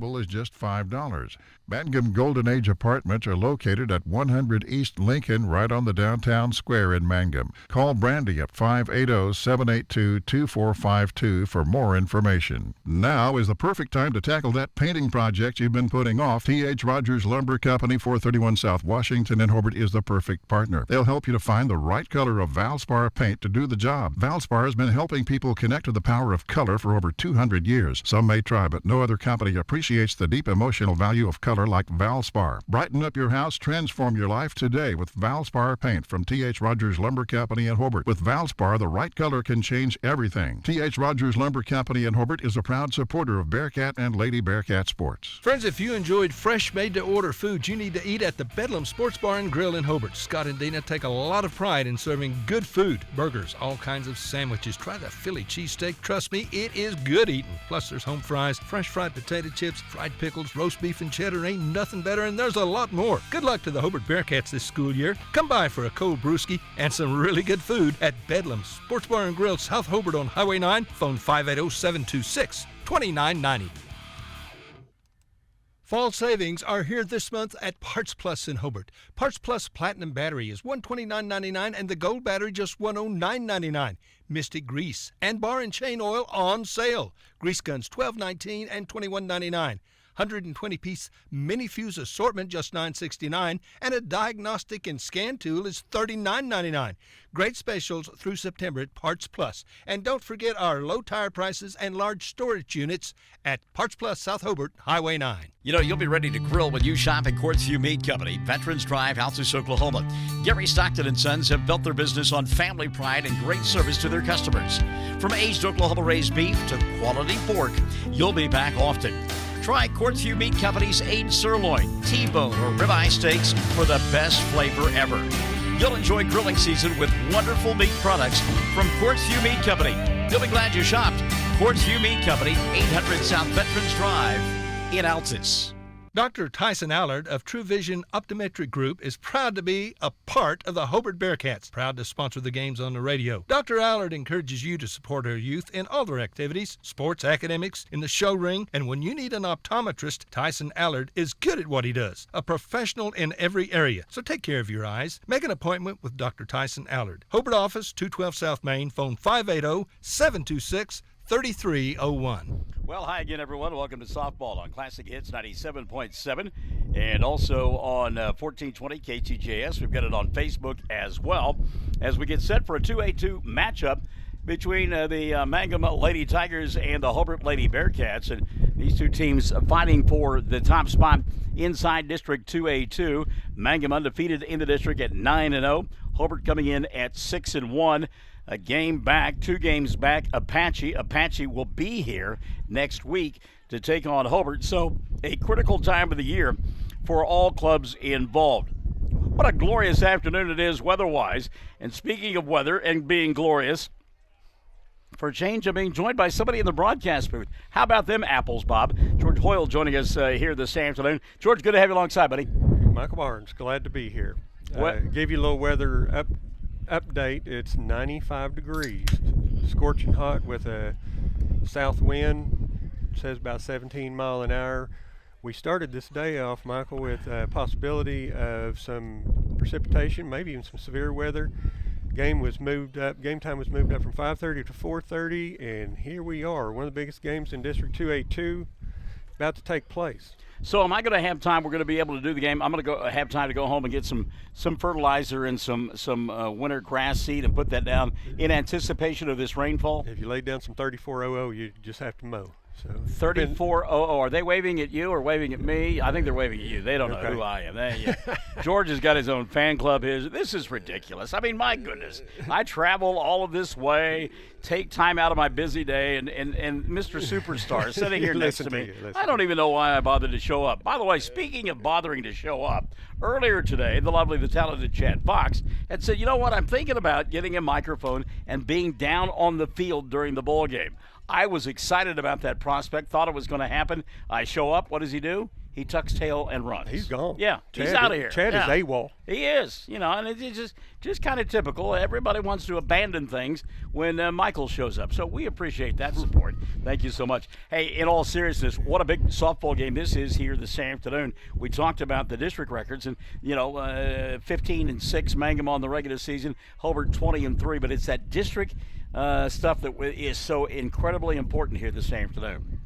table is just $5. Mangum Golden Age apartments are located at 100 East Lincoln, right on the downtown square in Mangum. Call Brandy at 580-782-2452 for more information. Now is the perfect time to tackle that painting project you've been putting off. T.H. Rogers Lumber Company, 431 South Washington in Hobart, is the perfect partner. They'll help you to find the right color of Valspar paint to do the job. Valspar has been helping people connect to the power of color for over 200 years. Some may try, but no other company appreciates the deep emotional value of color like Valspar. Brighten up your house, transform your life today with Valspar paint from T.H. Rogers Lumber Company in Hobart. With Valspar, the right color can change everything. T.H. Rogers Lumber Company in Hobart is a proud supporter of Bearcat and Lady Bearcat sports. Friends, if you enjoyed fresh, made-to-order food, you need to eat at the Bedlam Sports Bar and Grill in Hobart. Scott and Dina take a lot of pride in serving good food, burgers, all kinds of sandwiches. Try the Philly cheesesteak. Trust me, it is good eating. Plus, there's home fries, fresh fried potato chips, fried pickles, roast beef and cheddar. Ain't nothing better, and there's a lot more. Good luck to the Hobart Bearcats this school year. Come by for a cold brewski and some really good food at Bedlam Sports Bar and Grill, South Hobart on Highway 9. Phone 580-726-2990. Fall savings are here this month at Parts Plus in Hobart. Parts Plus Platinum Battery is $129.99 and the Gold Battery just $109.99. Mystic Grease and Bar and Chain Oil on sale. Grease guns $12.19 and $21.99. 120-piece mini fuse assortment just $9.69, and a diagnostic and scan tool is $39.99. Great specials through September at Parts Plus. And don't forget our low tire prices and large storage units at Parts Plus South Hobart, Highway 9. You know, you'll be ready to grill when you shop at Quartzview Meat Company, Veterans Drive, Altus, Oklahoma. Gary Stockton & Sons have built their business on family pride and great service to their customers. From aged Oklahoma-raised beef to quality pork, you'll be back often. Try Quartzview Meat Company's aged sirloin, T-bone, or ribeye steaks for the best flavor ever. You'll enjoy grilling season with wonderful meat products from Quartzview Meat Company. You'll be glad you shopped. Quartzview Meat Company, 800 South Veterans Drive in Altus. Dr. Tyson Allard of True Vision Optometric Group is proud to be a part of the Hobart Bearcats, proud to sponsor the games on the radio. Dr. Allard encourages you to support our youth in all their activities, sports, academics, in the show ring, and when you need an optometrist, Tyson Allard is good at what he does, a professional in every area. So take care of your eyes. Make an appointment with Dr. Tyson Allard. Hobart office, 212 South Main, phone 580-726-3301. Well, hi again, everyone. Welcome to Softball on Classic Hits 97.7 and also on 1420 KTJS. We've got it on Facebook as well as we get set for a 2A2 matchup between the Mangum Lady Tigers and the Hobart Lady Bearcats. And these two teams fighting for the top spot inside District 2A2. Mangum undefeated in the district at 9-0. Hobart coming in at 6-1. A game back, 2 games back, Apache. Apache will be here next week to take on Hobart. So a critical time of the year for all clubs involved. What a glorious afternoon it is weather-wise. And speaking of weather and being glorious, for a change, I'm being joined by somebody in the broadcast booth. How about them apples, Bob? George Hoyle joining us here this afternoon. George, good to have you alongside, buddy. Michael Barnes, glad to be here. Gave you a little weather update. It's 95 degrees, scorching hot with a south wind. It says about 17 mile an hour. We started this day off, Michael, with a possibility of some precipitation, maybe even some severe weather. Game time was moved up from 5:30 to 4:30, and here we are, one of the biggest games in District 2A2 about to take place. So am I going to have time? We're going to be able to do the game. I'm going to have time to go home and get some fertilizer and some winter grass seed and put that down in anticipation of this rainfall. If you laid down some 3400, you just have to mow. So 3400. Are they waving at you or waving at me? I think they're waving at you. They don't know who I am. George has got his own fan club. This is ridiculous. I mean, my goodness. I travel all of this way, take time out of my busy day, and Mr. Superstar sitting here next to me. I don't even know why I bothered to show up. By the way, speaking of bothering to show up, earlier today, the talented Chad Fox had said, you know what, I'm thinking about getting a microphone and being down on the field during the ball game. I was excited about that prospect, thought it was going to happen. I show up. What does he do? he tucks tail and runs. He's gone. Yeah, Chad, he's out of here. Chad is AWOL. He is, and it's just kind of typical. Everybody wants to abandon things when Michael shows up. So we appreciate that support. Thank you so much. Hey, in all seriousness, what a big softball game this is here this afternoon. We talked about the district records, and 15-6 Mangum on the regular season, Hobart 20-3. But it's that district stuff that is so incredibly important here this afternoon.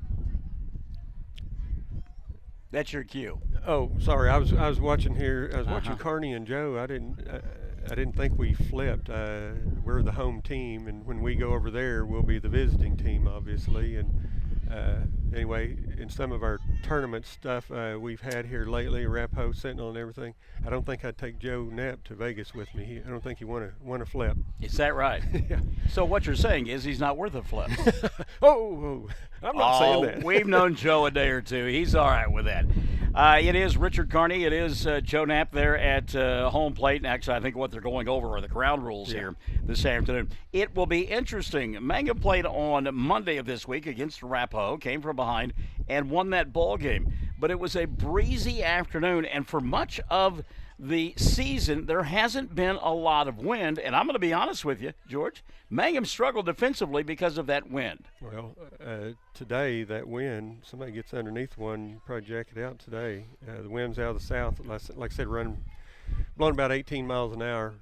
That's your cue. Oh, sorry. I was watching here. I was watching Carney and Joe. I didn't think we flipped. We're the home team, and when we go over there, we'll be the visiting team, obviously. And anyway, in some of our tournament stuff we've had here lately, Rapo, Sentinel, and everything, I don't think I'd take Joe Knapp to Vegas with me. I don't think he want to flip. Is that right? Yeah. So what you're saying is he's not worth a flip. Oh, I'm not saying that. We've known Joe a day or two. He's all right with that. It is Richard Carney. It is Joe Knapp there at home plate. And actually, I think what they're going over are the ground rules here this afternoon. It will be interesting. Mangum played on Monday of this week against Rapo, came from behind, and won that ball game. But it was a breezy afternoon, and for much of the season, there hasn't been a lot of wind. And I'm going to be honest with you, George, Mangum struggled defensively because of that wind. Well, today, that wind, somebody gets underneath one, probably jack it out today. The wind's out of the south, like I said, blowing about 18 miles an hour.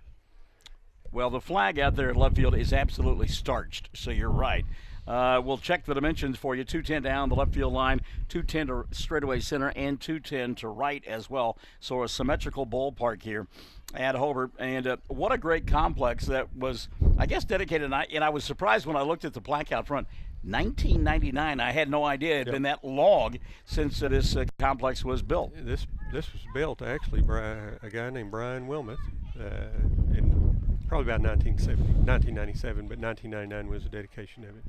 Well, the flag out there at left field is absolutely starched, so you're right. We'll check the dimensions for you. 210 down the left field line, 210 to straightaway center, and 210 to right as well. So a symmetrical ballpark here at Hobart. And what a great complex that was, I guess, dedicated. And I was surprised when I looked at the plaque out front. 1999. I had no idea it had been that long since this complex was built. This was built actually by a guy named Brian Wilmoth in probably about 1997, but 1999 was the dedication of it.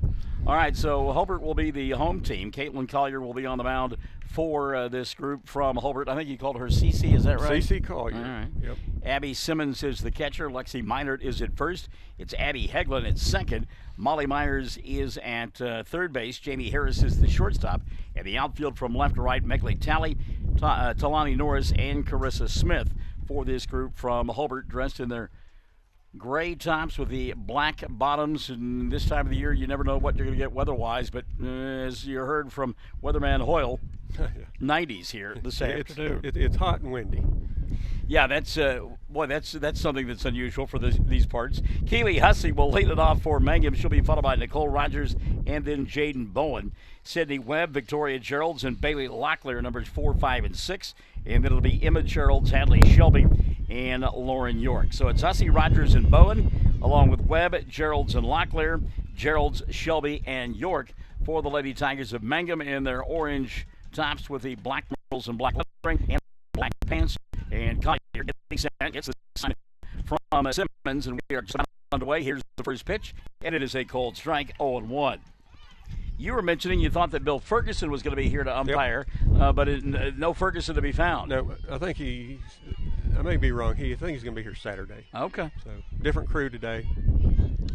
All right, so Hobart will be the home team. Caitlin Collier will be on the mound for this group from Hobart. I think you called her Cece, is that right? Cece Collier. All right. Yep. Abby Simmons is the catcher. Lexi Meinert is at first. It's Abby Heglin at second. Molly Myers is at third base. Jamie Harris is the shortstop. And the outfield from left to right, Megley Talley, Talani Norris, and Carissa Smith for this group from Hobart, dressed in their gray tops with the black bottoms. And this time of the year, you never know what you're going to get weather-wise. But as you heard from Weatherman Hoyle, 90s here this afternoon. It's hot and windy. Yeah, that's something that's unusual for these parts. Keely Hussey will lead it off for Mangum. She'll be followed by Nicole Rogers and then Jaden Bowen. Sydney Webb, Victoria Geralds, and Bailey Locklear, numbers 4, 5, and 6. And then it'll be Emma Geralds, Hadley Shelby, and Lauren York. So it's Hussey, Rogers, and Bowen, along with Webb, Geralds, and Locklear, Geralds, Shelby, and York for the Lady Tigers of Mangum in their orange tops with the black ruffles and black lettering and black pants. And Collier gets the sign from Simmons, and we are just underway. Here's the first pitch, and it is a cold strike, 0-1. You were mentioning you thought that Bill Ferguson was going to be here to umpire, but no Ferguson to be found. No, I think I may be wrong. I think he's going to be here Saturday. Okay. So, different crew today.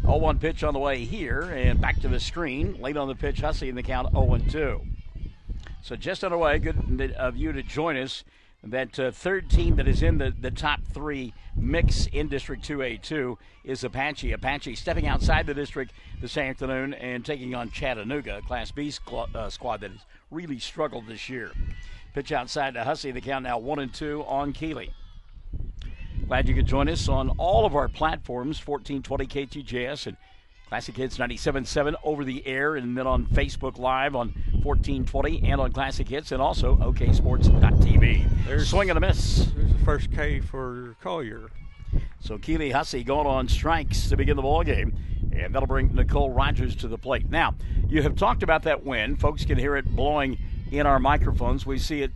0-1 pitch on the way here, and back to the screen. Late on the pitch, Hussey in the count, 0-2. So just underway. Good of you to join us. That third team that is in the top three mix in District 2A2 is Apache. Apache stepping outside the district this afternoon and taking on Chattanooga, a Class B squad that has really struggled this year. Pitch outside to Hussey. The count now 1-2 on Keeley. Glad you could join us on all of our platforms, 1420 KTJS and Classic Hits 97.7 over the air, and then on Facebook Live on 1420 and on Classic Hits, and also oksports.tv. There's swing and a miss. There's the first K for Collier. So Keely Hussey going on strikes to begin the ball game, and that'll bring Nicole Rogers to the plate. Now, you have talked about that wind. Folks can hear it blowing in our microphones. We see it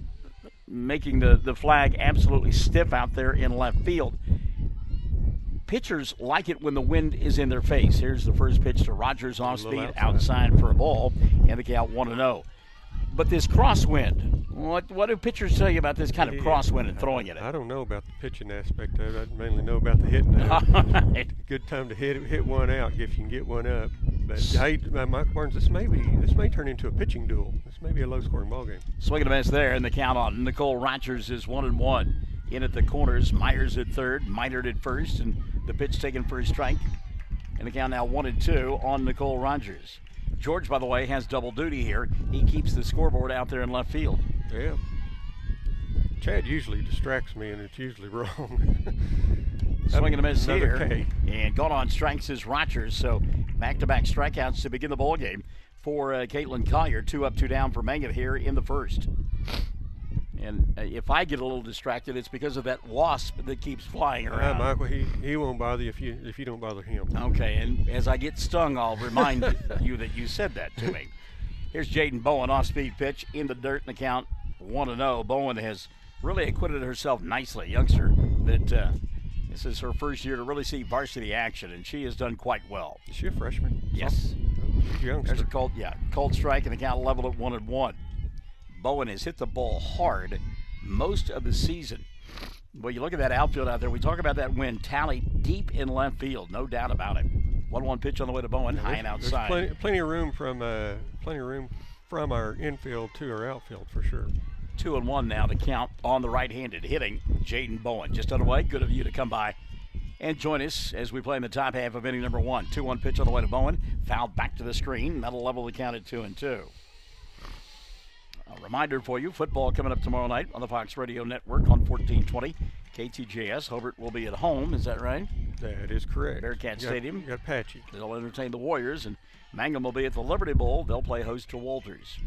making the flag absolutely stiff out there in left field. Pitchers like it when the wind is in their face. Here's the first pitch to Rogers, off speed, outside for a ball, and the count 1-0. But this crosswind, what do pitchers tell you about this kind of crosswind and throwing it? I don't know about the pitching aspect of it. I mainly know about the hitting. All right. Good time to hit one out if you can get one up. But hey, Michael Barnes, this may turn into a pitching duel. This may be a low-scoring ball game. Swing and a miss there, and the count on Nicole Rogers is 1-1. In at the corners, Myers at third, Minard at first, and the pitch taken for a strike. And the count now 1-2 on Nicole Rogers. George, by the way, has double duty here. He keeps the scoreboard out there in left field. Yeah. Chad usually distracts me, and it's usually wrong. Swing and a miss here. K. And gone on strikes is Rogers. So back-to-back strikeouts to begin the ball game for Caitlin Collier. 2 up, 2 down for Mangum here in the first. And if I get a little distracted, it's because of that wasp that keeps flying around. Michael, he won't bother you if you don't bother him. Okay, and as I get stung, I'll remind you that you said that to me. Here's Jaden Bowen, off-speed pitch in the dirt, and the count 1-0. Bowen has really acquitted herself nicely. Youngster that this is her first year to really see varsity action, and she has done quite well. Is she a freshman? Yes. Youngster. There's a cold strike, and the count leveled at 1-1. Bowen has hit the ball hard most of the season. Well, you look at that outfield out there. We talk about that wind tally deep in left field, no doubt about it. 1-1 pitch on the way to Bowen, high and outside. There's plenty of room from our infield to our outfield for sure. 2-1 now, the count on the right-handed hitting Jaden Bowen. Just underway. Good of you to come by and join us as we play in the top half of inning number 1. 2-1 pitch on the way to Bowen. Fouled back to the screen. That'll level the count at 2-2. A reminder for you, football coming up tomorrow night on the Fox Radio Network on 1420 KTJS. Hobart will be at home, is that right? That is correct. Bearcat Stadium. You got Patchy. They'll entertain the Warriors, and Mangum will be at the Liberty Bowl. They'll play host to Walters.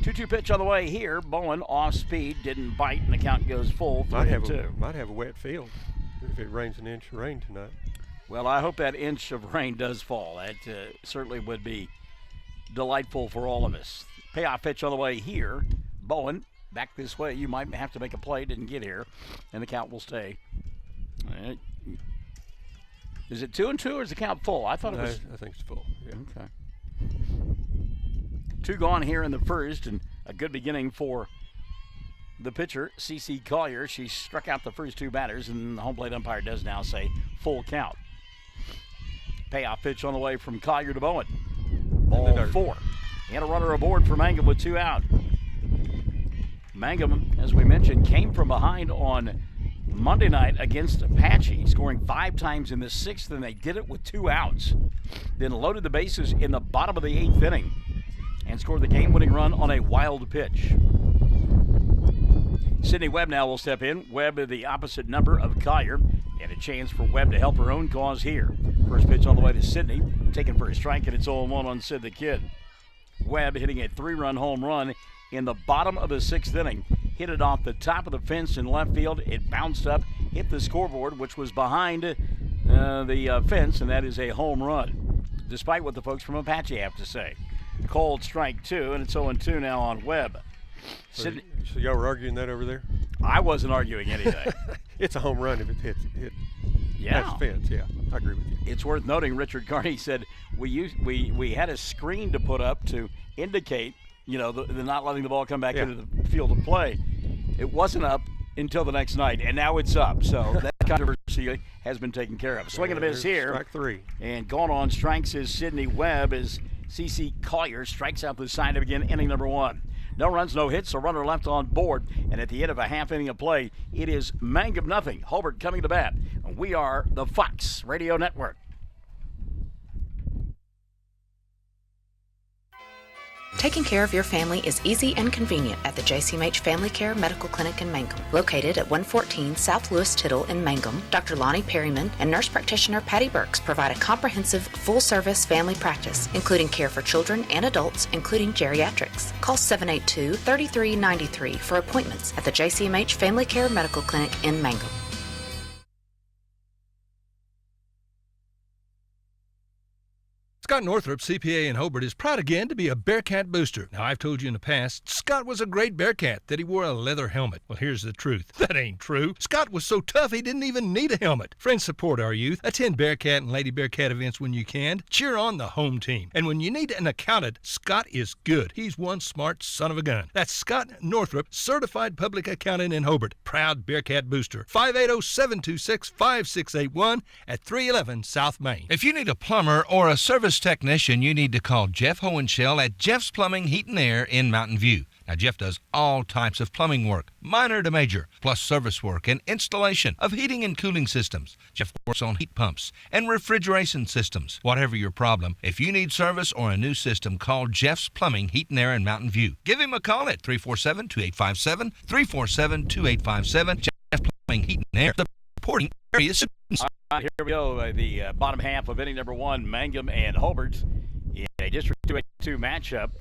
2-2 pitch on the way here. Bowen off speed, didn't bite, and the count goes full. Might have 3-2. a wet field if it rains an inch of rain tonight. Well, I hope that inch of rain does fall. That certainly would be delightful for all of us. Payoff pitch on the way here. Bowen back this way. You might have to make a play. Didn't get here, and the count will stay. Is it 2-2 or is the count full? I thought it was. I think it's full. Yeah. Okay. 2 gone here in the first, and a good beginning for the pitcher, C.C. Collier. She struck out the first 2 batters, and the home plate umpire does now say full count. Payoff pitch on the way from Collier to Bowen. Ball 4. And a runner aboard for Mangum with 2 out. Mangum, as we mentioned, came from behind on Monday night against Apache, scoring 5 times in the 6th, and they did it with 2 outs. Then loaded the bases in the bottom of the 8th inning and scored the game-winning run on a wild pitch. Sydney Webb now will step in. Webb at the opposite number of Collier, and a chance for Webb to help her own cause here. First pitch on the way to Sydney, taken for a strike, and it's 0-1 on Sid the Kid. Webb hitting a 3-run home run in the bottom of the 6th inning. Hit it off the top of the fence in left field. It bounced up, hit the scoreboard, which was behind the fence, and that is a home run, despite what the folks from Apache have to say. Cold strike 2, and it's 0-2 now on Webb. So y'all were arguing that over there? I wasn't arguing anything. It's a home run if it hits past the fence. Yeah, I agree with you. It's worth noting, Richard Carney said we had a screen to put up to indicate, the not letting the ball come back into the field of play. It wasn't up until the next night, and now it's up. So that controversy has been taken care of. Swinging a miss here. Strike 3. And going on strikes is Sydney Webb as C.C. Collier strikes out the side of again, inning number 1. No runs, no hits, a runner left on board. And at the end of a half inning of play, it is Mangum nothing. Hobart coming to bat. We are the Fox Radio Network. Taking care of your family is easy and convenient at the JCMH Family Care Medical Clinic in Mangum. Located at 114 South Lewis Tittle in Mangum, Dr. Lonnie Perryman and nurse practitioner Patty Burks provide a comprehensive, full-service family practice, including care for children and adults, including geriatrics. Call 782-3393 for appointments at the JCMH Family Care Medical Clinic in Mangum. Scott Northrup, CPA in Hobart, is proud again to be a Bearcat booster. Now, I've told you in the past, Scott was a great Bearcat, that he wore a leather helmet. Well, here's the truth. That ain't true. Scott was so tough he didn't even need a helmet. Friends, support our youth. Attend Bearcat and Lady Bearcat events when you can. Cheer on the home team. And when you need an accountant, Scott is good. He's one smart son of a gun. That's Scott Northrup, certified public accountant in Hobart. Proud Bearcat booster. 580-726-5681 at 311 South Main. If you need a plumber or a service technician, you need to call Jeff Hohenschel at Jeff's Plumbing, Heat and Air in Mountain View. Now, Jeff does all types of plumbing work, minor to major, plus service work and installation of heating and cooling systems. Jeff works on heat pumps and refrigeration systems. Whatever your problem, if you need service or a new system, call Jeff's Plumbing, Heat and Air in Mountain View. Give him a call at 347-2857, 347-2857. Jeff's Plumbing, Heat and Air, supporting area students. All right, here we go. The bottom half of inning number 1, Mangum and Hobart in a District 2 matchup.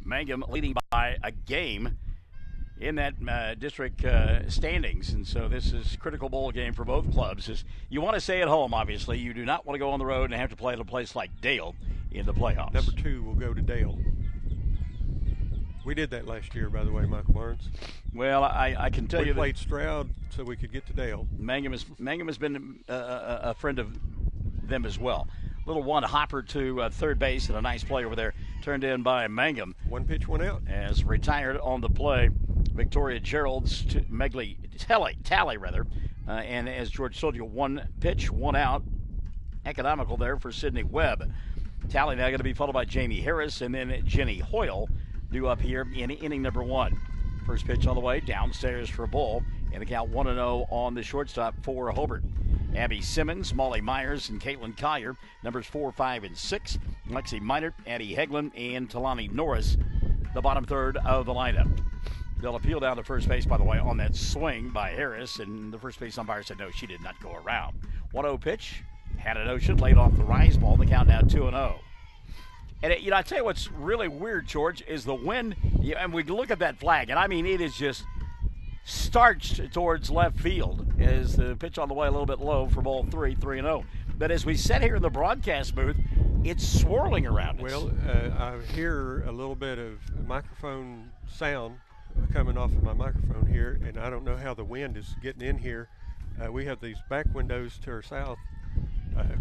Mangum leading by a game in that district standings, and so this is a critical bowl game for both clubs. You want to stay at home, obviously. You do not want to go on the road and have to play at a place like Dale in the playoffs. Number 2 will go to Dale. We did that last year, by the way, Michael Barnes. Well, I can tell you we played Stroud so we could get to Dale. Mangum has been a friend of them as well. Little one hopper to third base, and a nice play over there turned in by Mangum. One pitch went out. As retired on the play, Victoria Gerald's to Megley Tally, and as George told you, one pitch, one out. Economical there for Sydney Webb. Tally now going to be followed by Jamie Harris, and then Jenny Hoyle due up here in inning number 1. First pitch on the way, downstairs for a ball, and the count 1-0 on the shortstop for Hobart. Abby Simmons, Molly Myers, and Caitlin Collier, numbers 4, 5, and 6. Lexi Minert, Addie Heglin, and Talani Norris, the bottom third of the lineup. They'll appeal down to first base, by the way, on that swing by Harris, and the first base umpire said no, she did not go around. 1-0 pitch, had an ocean, laid off the rise ball, the count now 2-0. And, I tell you what's really weird, George, is the wind, and we look at that flag, and I mean, it is just starched towards left field as the pitch on the way a little bit low for ball 3-0. But as we sit here in the broadcast booth, it's swirling around us. Well, I hear a little bit of microphone sound coming off of my microphone here, and I don't know how the wind is getting in here. We have these back windows to our south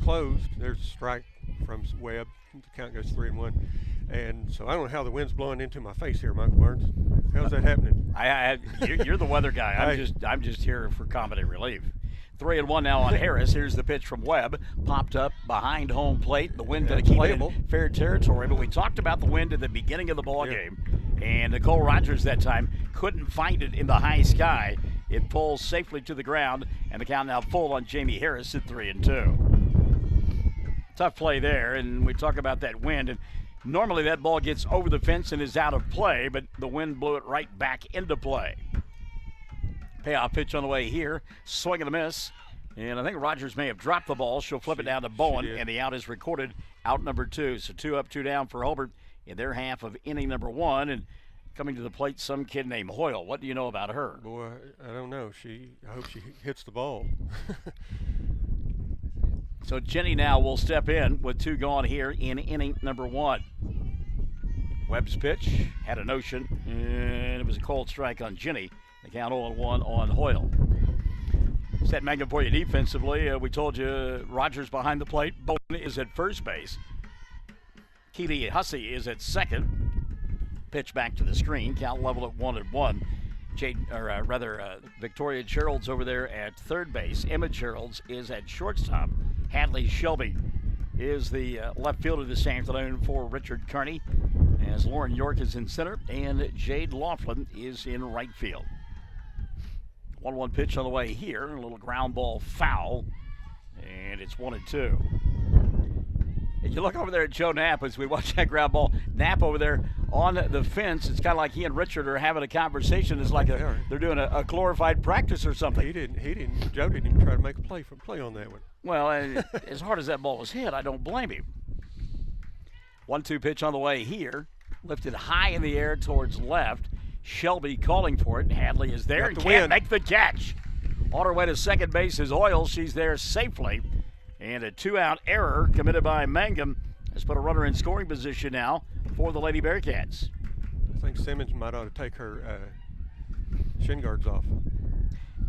closed. There's a strike from Webb. The count goes 3-1. And so I don't know how the wind's blowing into my face here, Michael Barnes. How's that happening? You're the weather guy. I'm just here for comedy relief. 3-1 now on Harris. Here's the pitch from Webb. Popped up behind home plate. The wind going to keep it in fair territory. But we talked about the wind at the beginning of the ball game. And Nicole Rogers that time couldn't find it in the high sky. It pulls safely to the ground. And the count now full on Jamie Harris at 3-2. Tough play there. And we talk about that wind. And normally that ball gets over the fence and is out of play, but the wind blew it right back into play. Payoff pitch on the way here. Swing and a miss. And I think Rogers may have dropped the ball. She'll flip it down to Bowen, and the out is recorded. Out number 2. So 2 up, 2 down for Hobart in their half of inning number 1. And coming to the plate, some kid named Hoyle. What do you know about her? Boy, I don't know. I hope she hits the ball. So Jenny now will step in with 2 gone here in inning number 1. Webb's pitch had a notion, and it was a cold strike on Jenny. The count 0-1 on Hoyle. Set Mangum for you defensively. We told you Rogers behind the plate. Bowen is at first base. Keely Hussey is at second. Pitch back to the screen. Count level at 1-1. Victoria Gerald's over there at third base. Emma Gerald's is at shortstop. Hadley Shelby is the left fielder this afternoon for Richard Kearney, as Lauren York is in center, and Jade Laughlin is in right field. 1-1 pitch on the way here, a little ground ball foul, and it's 1-2. And you look over there at Joe Knapp as we watch that ground ball. Knapp over there on the fence. It's kind of like he and Richard are having a conversation. It's like they're doing a glorified practice or something. Joe didn't even try to make a play on that one. Well, as hard as that ball was hit, I don't blame him. 1-2 pitch on the way here. Lifted high in the air towards left. Shelby calling for it. Hadley is there and can't make the catch. On her way to second base is Hoyle. She's there safely. And a 2-out error committed by Mangum has put a runner in scoring position now for the Lady Bearcats. I think Simmons might ought to take her shin guards off.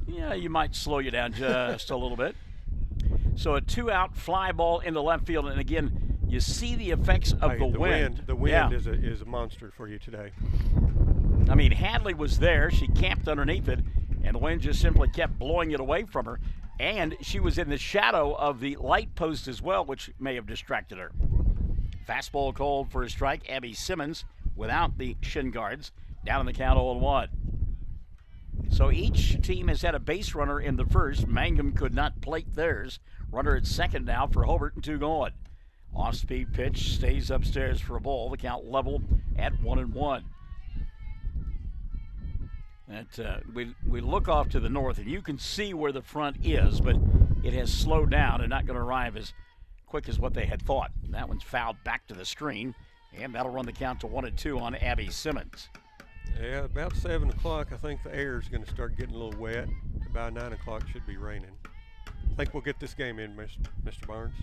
Yeah, you might slow you down just a little bit. So a 2-out fly ball in the left field, and again, you see the effects of the wind. The wind is a monster for you today. I mean, Hadley was there. She camped underneath it, and the wind just simply kept blowing it away from her. And she was in the shadow of the light post as well, which may have distracted her. Fastball called for a strike. Abby Simmons without the shin guards. Down in the count 0-1. So each team has had a base runner in the first. Mangum could not plate theirs. Runner at second now for Hobart and 2 gone. Off-speed pitch stays upstairs for a ball. The count level at 1-1. We look off to the north, and you can see where the front is, but it has slowed down and not going to arrive as quick as what they had thought. That one's fouled back to the screen, and that'll run the count to 1-2 on Abby Simmons. Yeah, about 7 o'clock, I think the air is going to start getting a little wet. About 9 o'clock, should be raining. I think we'll get this game in, Mr. Barnes.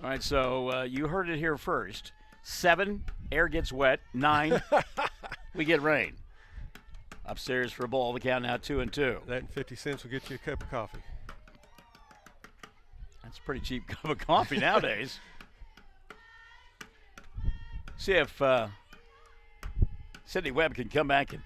All right, so you heard it here first. 7, air gets wet. 9, we get rain. Upstairs for a ball. The count now 2-2. That and 50 cents will get you a cup of coffee. That's a pretty cheap cup of coffee nowadays. See if Sydney Webb can come back and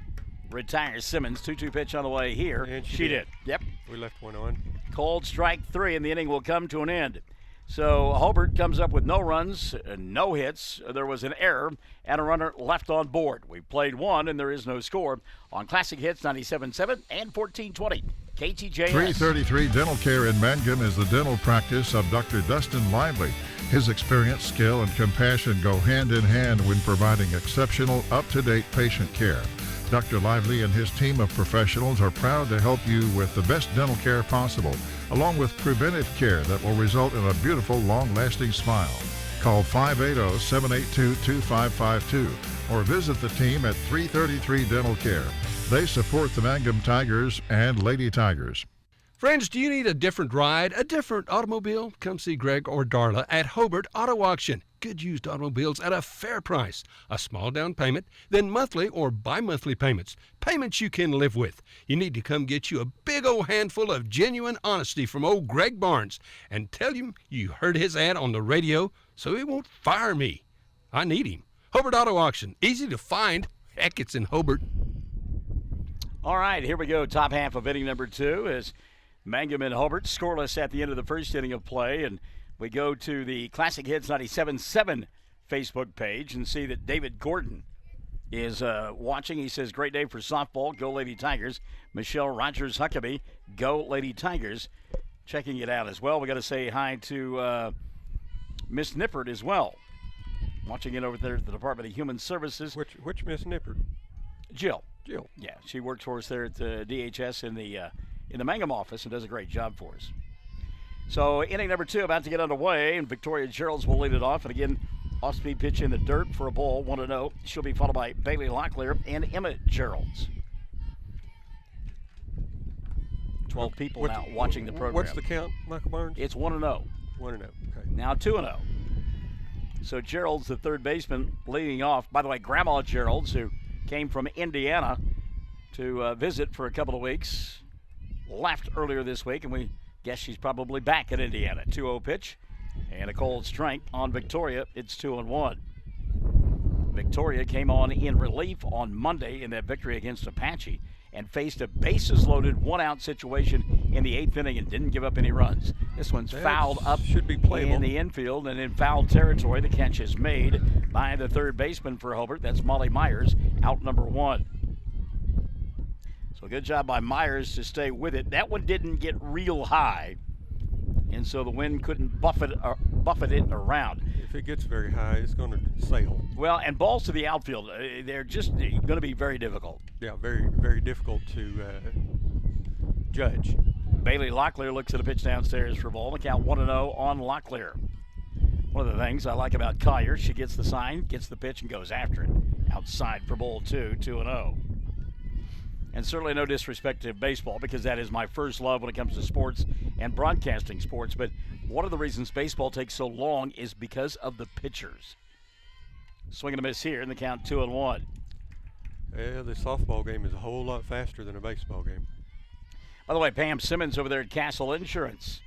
retire Simmons. 2-2 pitch on the way here. And she did. Yep. We left one on. Called strike 3, and the inning will come to an end. So Hobart comes up with no runs, no hits. There was an error and a runner left on board. We played 1, and there is no score on Classic Hits 97.7 and 1420. KTJS. 333 Dental Care in Mangum is the dental practice of Dr. Dustin Lively. His experience, skill, and compassion go hand in hand when providing exceptional, up-to-date patient care. Dr. Lively and his team of professionals are proud to help you with the best dental care possible, along with preventive care that will result in a beautiful, long-lasting smile. Call 580-782-2552 or visit the team at 333 Dental Care. They support the Mangum Tigers and Lady Tigers. Friends, do you need a different ride, a different automobile? Come see Greg or Darla at Hobart Auto Auction. Good used automobiles at a fair price. A small down payment, then monthly or bi-monthly payments. Payments you can live with. You need to come get you a big old handful of genuine honesty from old Greg Barnes and tell him you heard his ad on the radio so he won't fire me. I need him. Hobart Auto Auction. Easy to find. Heck, it's in Hobart. All right, here we go. Top half of inning number 2 is Mangum and Hobart scoreless at the end of the first inning of play, and we go to the Classic Hits 97.7 Facebook page and see that David Gordon is watching. He says, great day for softball. Go Lady Tigers. Michelle Rogers Huckabee. Go Lady Tigers. Checking it out as well. We got to say hi to Miss Nippert as well. Watching it over there at the Department of Human Services. Which Miss Nippert? Jill. Jill. Yeah, she works for us there at the DHS in the Mangum office and does a great job for us. So inning number 2 about to get underway, and Victoria Geralds will lead it off. And again, off-speed pitch in the dirt for a ball, 1-0. She'll be followed by Bailey Locklear and Emma Geralds. 12 people now watching the program. What's the count, Michael Barnes? It's 1-0. 1-0, okay. Now 2-0. So Geralds, the third baseman, leading off. By the way, Grandma Geralds, who came from Indiana to visit for a couple of weeks, left earlier this week, and we guess she's probably back in Indiana. 2-0 pitch and a cold strike on Victoria. It's 2-1. Victoria came on in relief on Monday in that victory against Apache and faced a bases-loaded one-out situation in the 8th inning and didn't give up any runs. This one's fouled up should be playable in the infield and in foul territory. The catch is made by the third baseman for Hobart. That's Molly Myers, out number 1. So good job by Myers to stay with it. That one didn't get real high, and so the wind couldn't buffet it around. If it gets very high, it's going to sail. Well, and balls to the outfield, they're just going to be very difficult. Yeah, very, very difficult to judge. Bailey Locklear looks at a pitch downstairs for a ball. The count 1-0 on Locklear. One of the things I like about Collier, she gets the sign, gets the pitch, and goes after it. Outside for ball 2, 2-0. And certainly no disrespect to baseball, because that is my first love when it comes to sports and broadcasting sports. But one of the reasons baseball takes so long is because of the pitchers. Swing and a miss here, and the count 2-1. Yeah, the softball game is a whole lot faster than a baseball game. By the way, Pam Simmons over there at Castle Insurance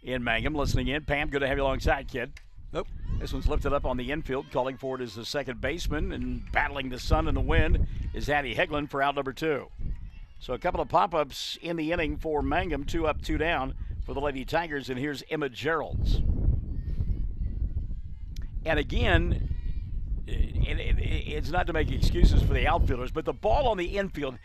in Mangum listening in. Pam, good to have you alongside, kid. Nope. This one's lifted up on the infield. Calling for it is the second baseman, and battling the sun and the wind is Addie Hegland for out number 2. So a couple of pop-ups in the inning for Mangum, 2 up, 2 down for the Lady Tigers, and here's Emma Geralds. And again, it's not to make excuses for the outfielders, but the ball on the infield,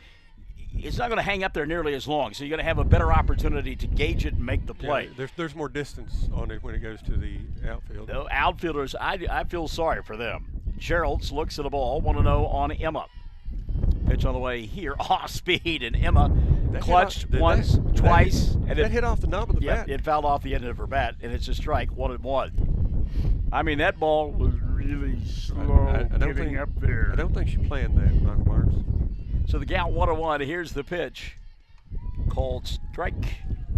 it's not going to hang up there nearly as long. So you're going to have a better opportunity to gauge it and make the play. Yeah, there's more distance on it when it goes to the outfield. The outfielders, I feel sorry for them. Gerald's looks at the ball, 1-0 on Emma. Pitch on the way here, off speed, and Emma clutched once, twice. And it hit off the knob of the bat. It fouled off the end of her bat, and it's a strike, 1-1. I mean, that ball was really slow getting up there. I don't think she planned that, Michael Barnes. So the count 1-1. Here's the pitch, called strike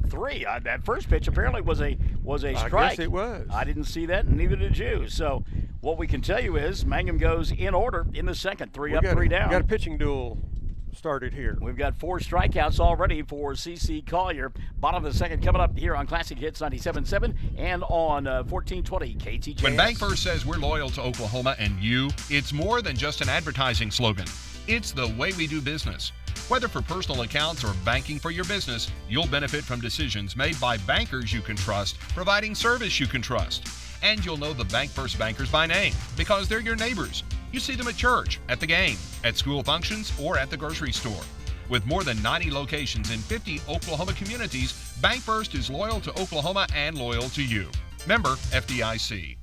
3. That first pitch apparently was a strike. I guess it was. I didn't see that, and neither did you. So what we can tell you is Mangum goes in order in the second, 3 up, 3 down. We got a pitching duel started here. We've got 4 strikeouts already for C.C. Collier. Bottom of the second coming up here on Classic Hits 97.7 and on 1420 KTJS. When BankFirst says we're loyal to Oklahoma and you, it's more than just an advertising slogan. It's the way we do business. Whether for personal accounts or banking for your business, you'll benefit from decisions made by bankers you can trust, providing service you can trust. And you'll know the BankFirst bankers by name because they're your neighbors. You see them at church, at the game, at school functions, or at the grocery store. With more than 90 locations in 50 Oklahoma communities, BankFirst is loyal to Oklahoma and loyal to you. Member FDIC.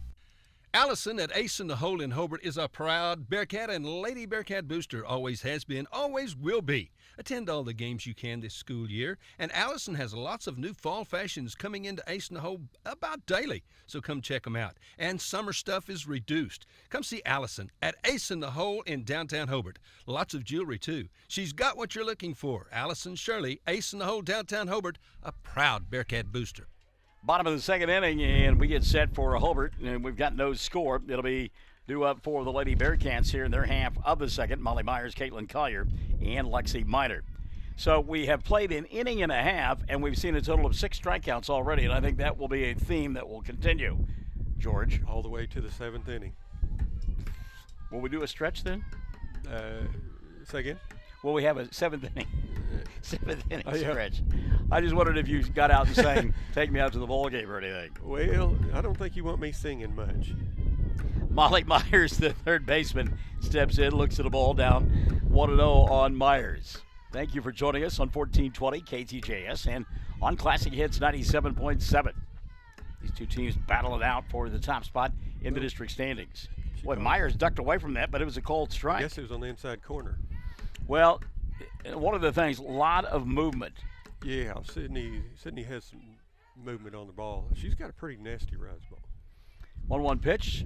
Allison at Ace in the Hole in Hobart is a proud Bearcat and Lady Bearcat booster. Always has been, always will be. Attend all the games you can this school year. And Allison has lots of new fall fashions coming into Ace in the Hole about daily. So come check them out. And summer stuff is reduced. Come see Allison at Ace in the Hole in downtown Hobart. Lots of jewelry too. She's got what you're looking for. Allison Shirley, Ace in the Hole downtown Hobart, a proud Bearcat booster. Bottom of the second inning, and we get set for Hobart, and we've got no score. It'll be due up for the Lady Bearcats here in their half of the second. Molly Myers, Caitlin Collier, and Lexi Miner. So we have played an inning and a half, and we've seen a total of 6 strikeouts already, and I think that will be a theme that will continue. George? All the way to the 7th inning. Will we do a stretch then? Say again? Will we have a 7th inning? 7th inning stretch. I just wondered if you got out and sang "Take Me Out to the Ball Game" or anything. Well, I don't think you want me singing much. Molly Myers, the third baseman, steps in, looks at the ball down 1-0 on Myers. Thank you for joining us on 1420 KTJS and on Classic Hits 97.7. These two teams battle it out for the top spot in the district standings. Boy, Myers ducked away from that, but it was a cold strike. I guess it was on the inside corner. Well, one of the things, a lot of movement. Yeah, Sydney has some movement on the ball. She's got a pretty nasty rise ball. 1-1 pitch,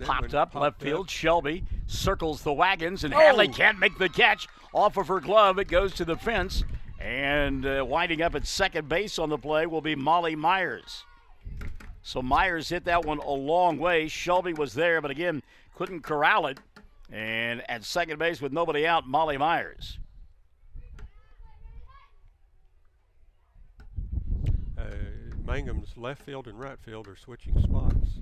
popped up, left field. Up. Shelby circles the wagons, and Hadley can't make the catch. Off of her glove, it goes to the fence. And winding up at second base on the play will be Molly Myers. So Myers hit that one a long way. Shelby was there, but again, couldn't corral it. And at second base with nobody out, Molly Myers. Mangum's left field and right field are switching spots.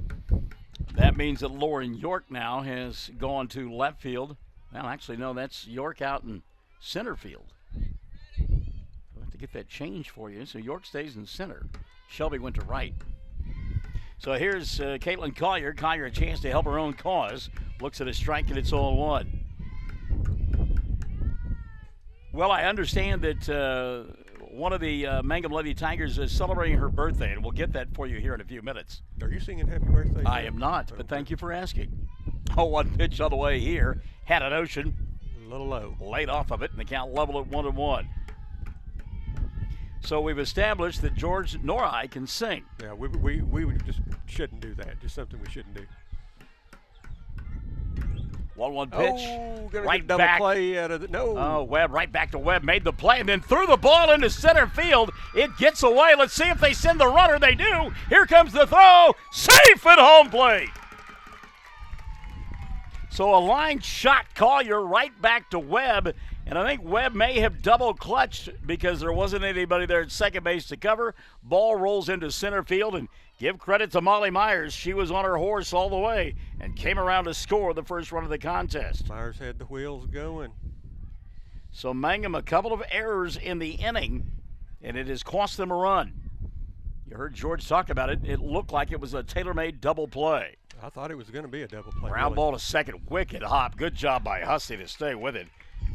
That means that Lauren York now has gone to left field. Well, actually, no, that's York out in center field. We'll have to get that changed for you. So York stays in center. Shelby went to right. So here's Caitlin Collier. Collier a chance to help her own cause. Looks at a strike, and it's 0-1. Well, I understand that one of the Mangum Lady Tigers is celebrating her birthday, and we'll get that for you here in a few minutes. Are you singing happy birthday? I am not, but thank you for asking. 0-1 pitch on the way here. Had an ocean. A little low. Laid off of it, and the count level at 1-1. So we've established that George nor I can sing. Yeah, we just shouldn't do that. Just something we shouldn't do. 1-1 pitch. Gonna right get double back. play out of the Webb right back to Webb. Made the play and then threw the ball into center field. It gets away. Let's see if they send the runner. They do. Here comes the throw. Safe at home plate. So a line shot Collier right back to Webb. And I think Webb may have double clutched because there wasn't anybody there at second base to cover. Ball rolls into center field, and give credit to Molly Myers. She was on her horse all the way and came around to score the first run of the contest. Myers had the wheels going. So Mangum, a couple of errors in the inning, and it has cost them a run. You heard George talk about it. It looked like it was a tailor-made double play. I thought it was going to be a double play. Ground really. ball to second. Wicked hop. Good job by Hussey to stay with it.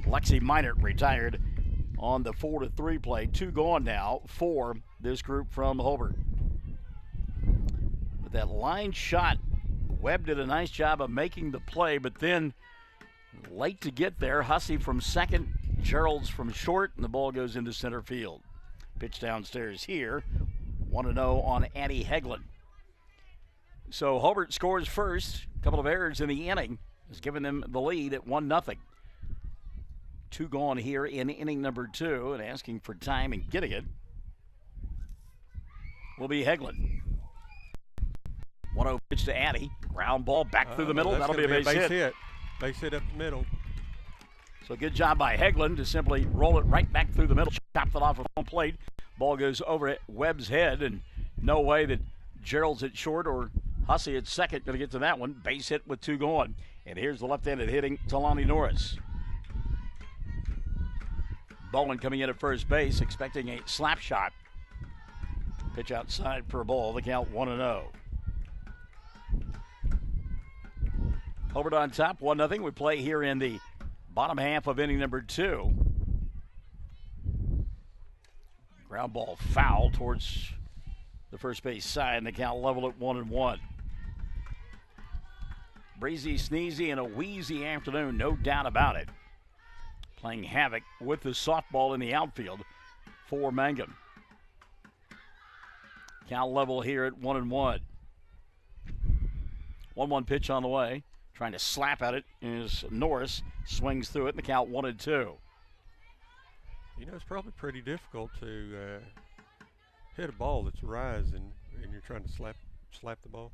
Lexi Minert retired on the 4-3 play. 2 gone now for this group from Hobart. But that line shot, Webb did a nice job of making the play, but then late to get there. Hussey from second, Gerald's from short, and the ball goes into center field. Pitch downstairs here. 1-0 on Addie Heglin. So Hobart scores first. A couple of errors in the inning has given them the lead at 1-0. 2 gone here in inning number 2, and asking for time and getting it will be Heglin. 1-0 pitch to Addie. Ground ball back through the middle. That'll be a base hit. Base hit up the middle. So good job by Heglin to simply roll it right back through the middle. Chopped it off of home plate. Ball goes over at Webb's head, and no way that Gerald's at short or Hussey at second going to get to that one. Base hit with 2 gone. And here's the left-handed hitting Talani Norris. Bowen coming in at first base, expecting a slap shot. Pitch outside for a ball. The count 1-0. Hobart on top, 1-0. We play here in the bottom half of inning number 2. Ground ball foul towards the first base side, and the count level at 1-1. Breezy, sneezy, and a wheezy afternoon, no doubt about it. Playing havoc with the softball in the outfield for Mangum. Count level here at 1-1. 1-1 pitch on the way. Trying to slap at it is Norris. Swings through it, and the count 1-2. You know, it's probably pretty difficult to hit a ball that's rising and you're trying to slap the ball.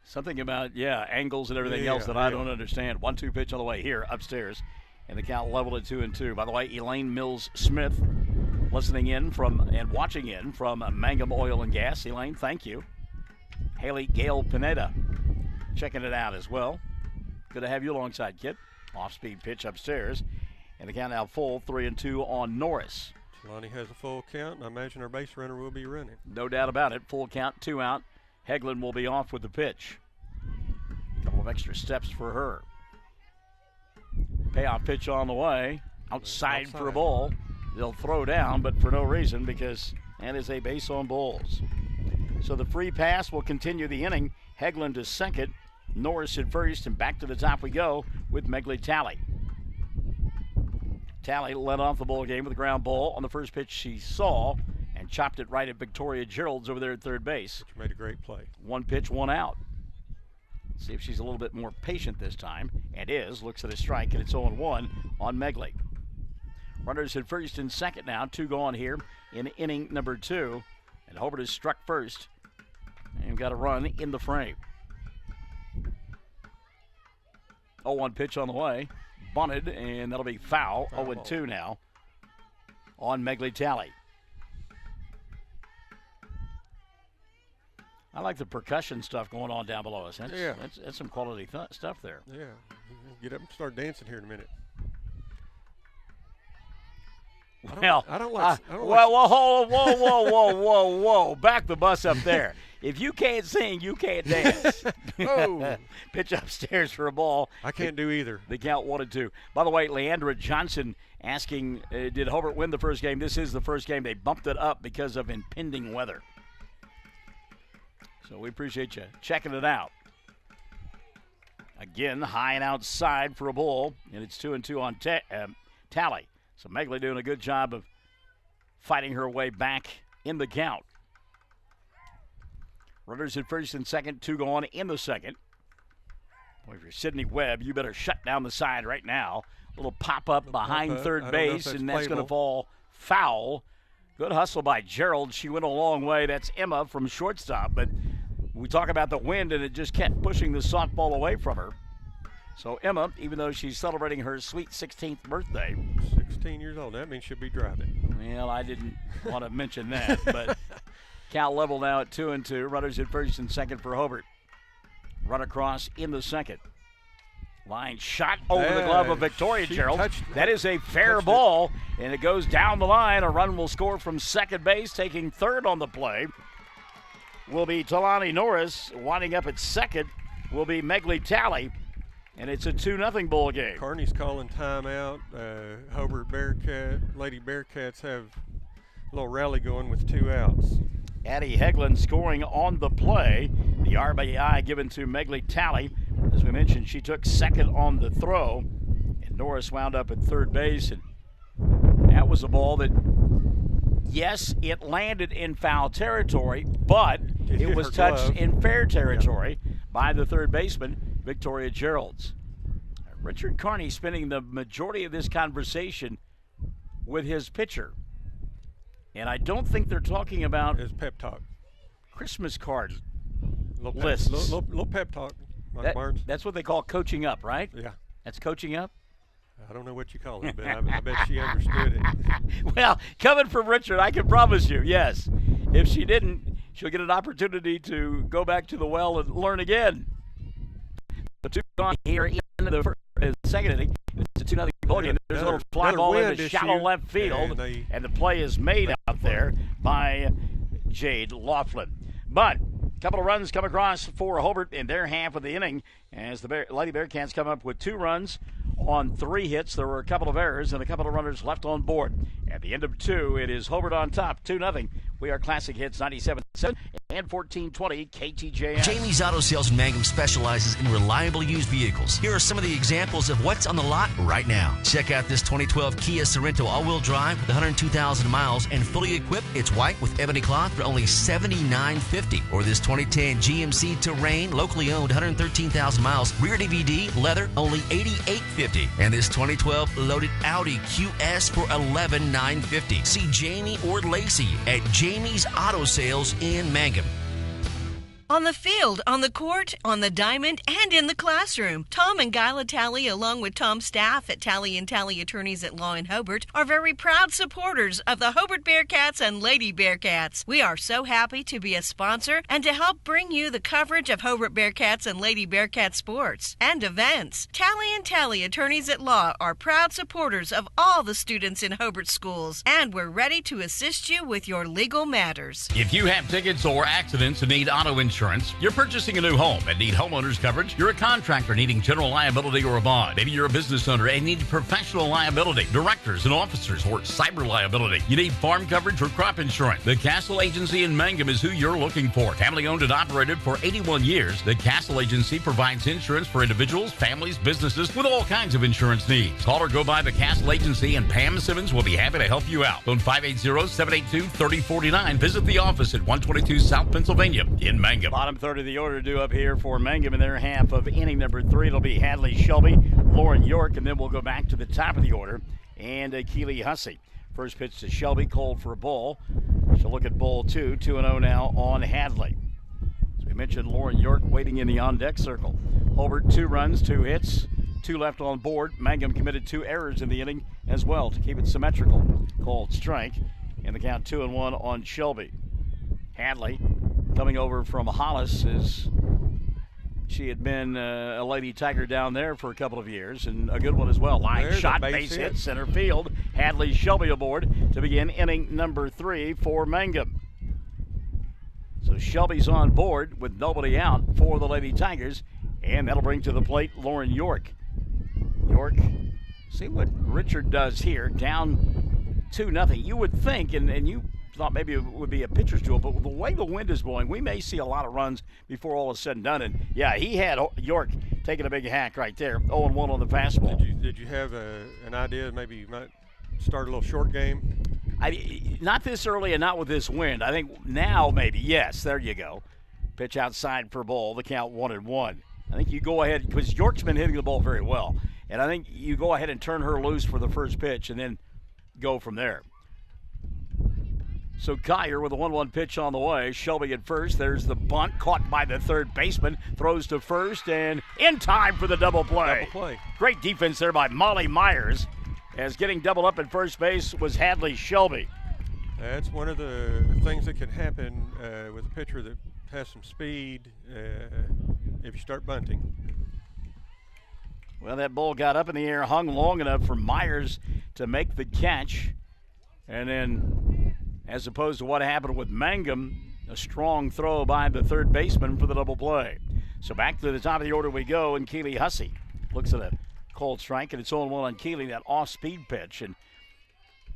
Something about, angles and everything else that I don't understand. 1-2 pitch on the way here upstairs. And the count leveled at 2-2. By the way, Elaine Mills Smith listening in from and watching in from Mangum Oil and Gas. Elaine, thank you. Haley Gale Pineda checking it out as well. Good to have you alongside, Kit. Off-speed pitch upstairs. And the count now full, 3-2 on Norris. Lonnie has a full count, and I imagine our base runner will be running. No doubt about it. Full count, 2 out. Heglin will be off with the pitch. A couple of extra steps for her. Payoff pitch on the way. Outside for a ball. They'll throw down, but for no reason, because that is a base on balls. So the free pass will continue the inning. Heglin to second. Norris at first, and back to the top we go with Megley Talley. Talley led off the ball game with a ground ball on the first pitch she saw and chopped it right at Victoria Gerald's over there at third base. Which made a great play. 1 pitch, 1 out. See if she's a little bit more patient this time. And is. Looks at a strike, and it's 0-1 on Megley. Runners at first and second now. 2 gone here in inning number 2. And Hobart is struck first. And got a run in the frame. 0-1 pitch on the way. Bunted, and that'll be foul. 0-2 now on Megley Talley. I like the percussion stuff going on down below us. That's some quality stuff there. Yeah. Get up and start dancing here in a minute. Whoa. Back the bus up there. If you can't sing, you can't dance. Oh. Pitch upstairs for a ball. I can't do either. The count 1-2. By the way, Leandra Johnson asking, did Hobart win the first game? This is the first game. They bumped it up because of impending weather. So we appreciate you checking it out. Again, high and outside for a ball, and it's 2-2 on Talley. So Megley doing a good job of fighting her way back in the count. Runners at first and second, 2 gone in the second. Boy, if you're Sydney Webb, you better shut down the side right now. A little pop-up behind third base, and that's going to fall foul. Good hustle by Gerald. She went a long way. That's Emma from shortstop, but we talk about the wind, and it just kept pushing the softball away from her. So Emma, even though she's celebrating her sweet 16th birthday. 16 years old. That means she'll be driving. Well, I didn't want to mention that, but count level now at 2-2. Runners at first and second for Hobart. Run across in the second. Line shot over the glove of Victoria Gerald. That is a fair ball, and it goes down the line. A run will score from second base. Taking third on the play will be Talani Norris. Winding up at second will be Megley Talley, and it's a 2-0 ball game. Kearney's calling timeout. Hobart Lady Bearcats have a little rally going with 2 outs. Addie Hegland scoring on the play. The RBI given to Megley Talley. As we mentioned, she took second on the throw, and Norris wound up at third base. And that was a ball that, yes, it landed in foul territory, but it was touched in fair territory by the third baseman, Victoria Geralds. Richard Kearney spending the majority of this conversation with his pitcher. And I don't think they're talking about his pep talk, Christmas card lists. Little pep talk, Mike Barnes. That's what they call coaching up, right? Yeah. That's coaching up? I don't know what you call it, but I bet she understood it. Well, coming from Richard, I can promise you, yes. If she didn't, she'll get an opportunity to go back to the well and learn again. The 2 gone here in the second inning. It's a 2-0 ball game. There's a little fly ball in the shallow left field, and the play is made out there by Jade Laughlin. But a couple of runs come across for Hobart in their half of the inning as the Lady Bearcats come up with 2 runs on 3 hits. There were a couple of errors and a couple of runners left on board. At the end of 2, it is Hobart on top, 2-0. We are Classic Hits 97.7 and 1420 KTJS. Jamie's Auto Sales in Mangum specializes in reliable used vehicles. Here are some of the examples of what's on the lot right now. Check out this 2012 Kia Sorento all-wheel drive with 102,000 miles and fully equipped. It's white with ebony cloth for only $79.50. Or this 2010 GMC Terrain, locally owned, 113,000 miles, rear DVD, leather, only $88.50. And this 2012 loaded Audi QS for $11,950. See Jamie or Lacey at Jamie's Auto Sales in Mangum. On the field, on the court, on the diamond, and in the classroom, Tom and Guyla Talley, along with Tom's staff at Talley & Talley Attorneys at Law in Hobart, are very proud supporters of the Hobart Bearcats and Lady Bearcats. We are so happy to be a sponsor and to help bring you the coverage of Hobart Bearcats and Lady Bearcat sports and events. Talley & Talley Attorneys at Law are proud supporters of all the students in Hobart schools, and we're ready to assist you with your legal matters. If you have tickets or accidents and need auto insurance, you're purchasing a new home and need homeowners coverage, you're a contractor needing general liability or a bond, maybe you're a business owner and need professional liability, directors and officers, or cyber liability, you need farm coverage or crop insurance, the Castle Agency in Mangum is who you're looking for. Family owned and operated for 81 years, the Castle Agency provides insurance for individuals, families, businesses with all kinds of insurance needs. Call or go by the Castle Agency and Pam Simmons will be happy to help you out. Phone 580-782-3049. Visit the office at 122 South Pennsylvania in Mangum. Bottom third of the order due up here for Mangum in their half of inning number 3. It'll be Hadley Shelby, Lauren York, and then we'll go back to the top of the order and Keely Hussey. First pitch to Shelby, called for a ball. She'll look at ball 2, 2-0 now on Hadley. As we mentioned, Lauren York waiting in the on-deck circle. Hobart 2 runs, 2 hits, 2 left on board. Mangum committed 2 errors in the inning as well to keep it symmetrical. Called strike, and the count 2-1 on Shelby. Hadley coming over from Hollis, as she had been a Lady Tiger down there for a couple of years, and a good one as well. Line shot, base hit, center field. Hadley Shelby aboard to begin inning number 3 for Mangum. So Shelby's on board with nobody out for the Lady Tigers, and that'll bring to the plate Lauren York. York, see what Richard does here, down 2-0. You would think, and you thought maybe it would be a pitcher's duel, but with the way the wind is blowing, we may see a lot of runs before all is said and done. And yeah, he had York taking a big hack right there. 0-1 on the fastball. Did you have an idea maybe you might start a little short game? Not this early and not with this wind. I think now maybe, yes, there you go. Pitch outside for ball, the count 1-1. I think you go ahead, because York's been hitting the ball very well, and I think you go ahead and turn her loose for the first pitch and then go from there. So Kyer with a 1-1 pitch on the way. Shelby at first. There's the bunt caught by the third baseman. Throws to first and in time for the double play. Great defense there by Molly Myers, as getting doubled up at first base was Hadley Shelby. That's one of the things that can happen with a pitcher that has some speed if you start bunting. Well, that ball got up in the air, hung long enough for Myers to make the catch. And then, as opposed to what happened with Mangum, a strong throw by the third baseman for the double play. So back to the top of the order we go, and Keely Hussey looks at a cold strike, and it's 0-1 on Keely, that off-speed pitch. And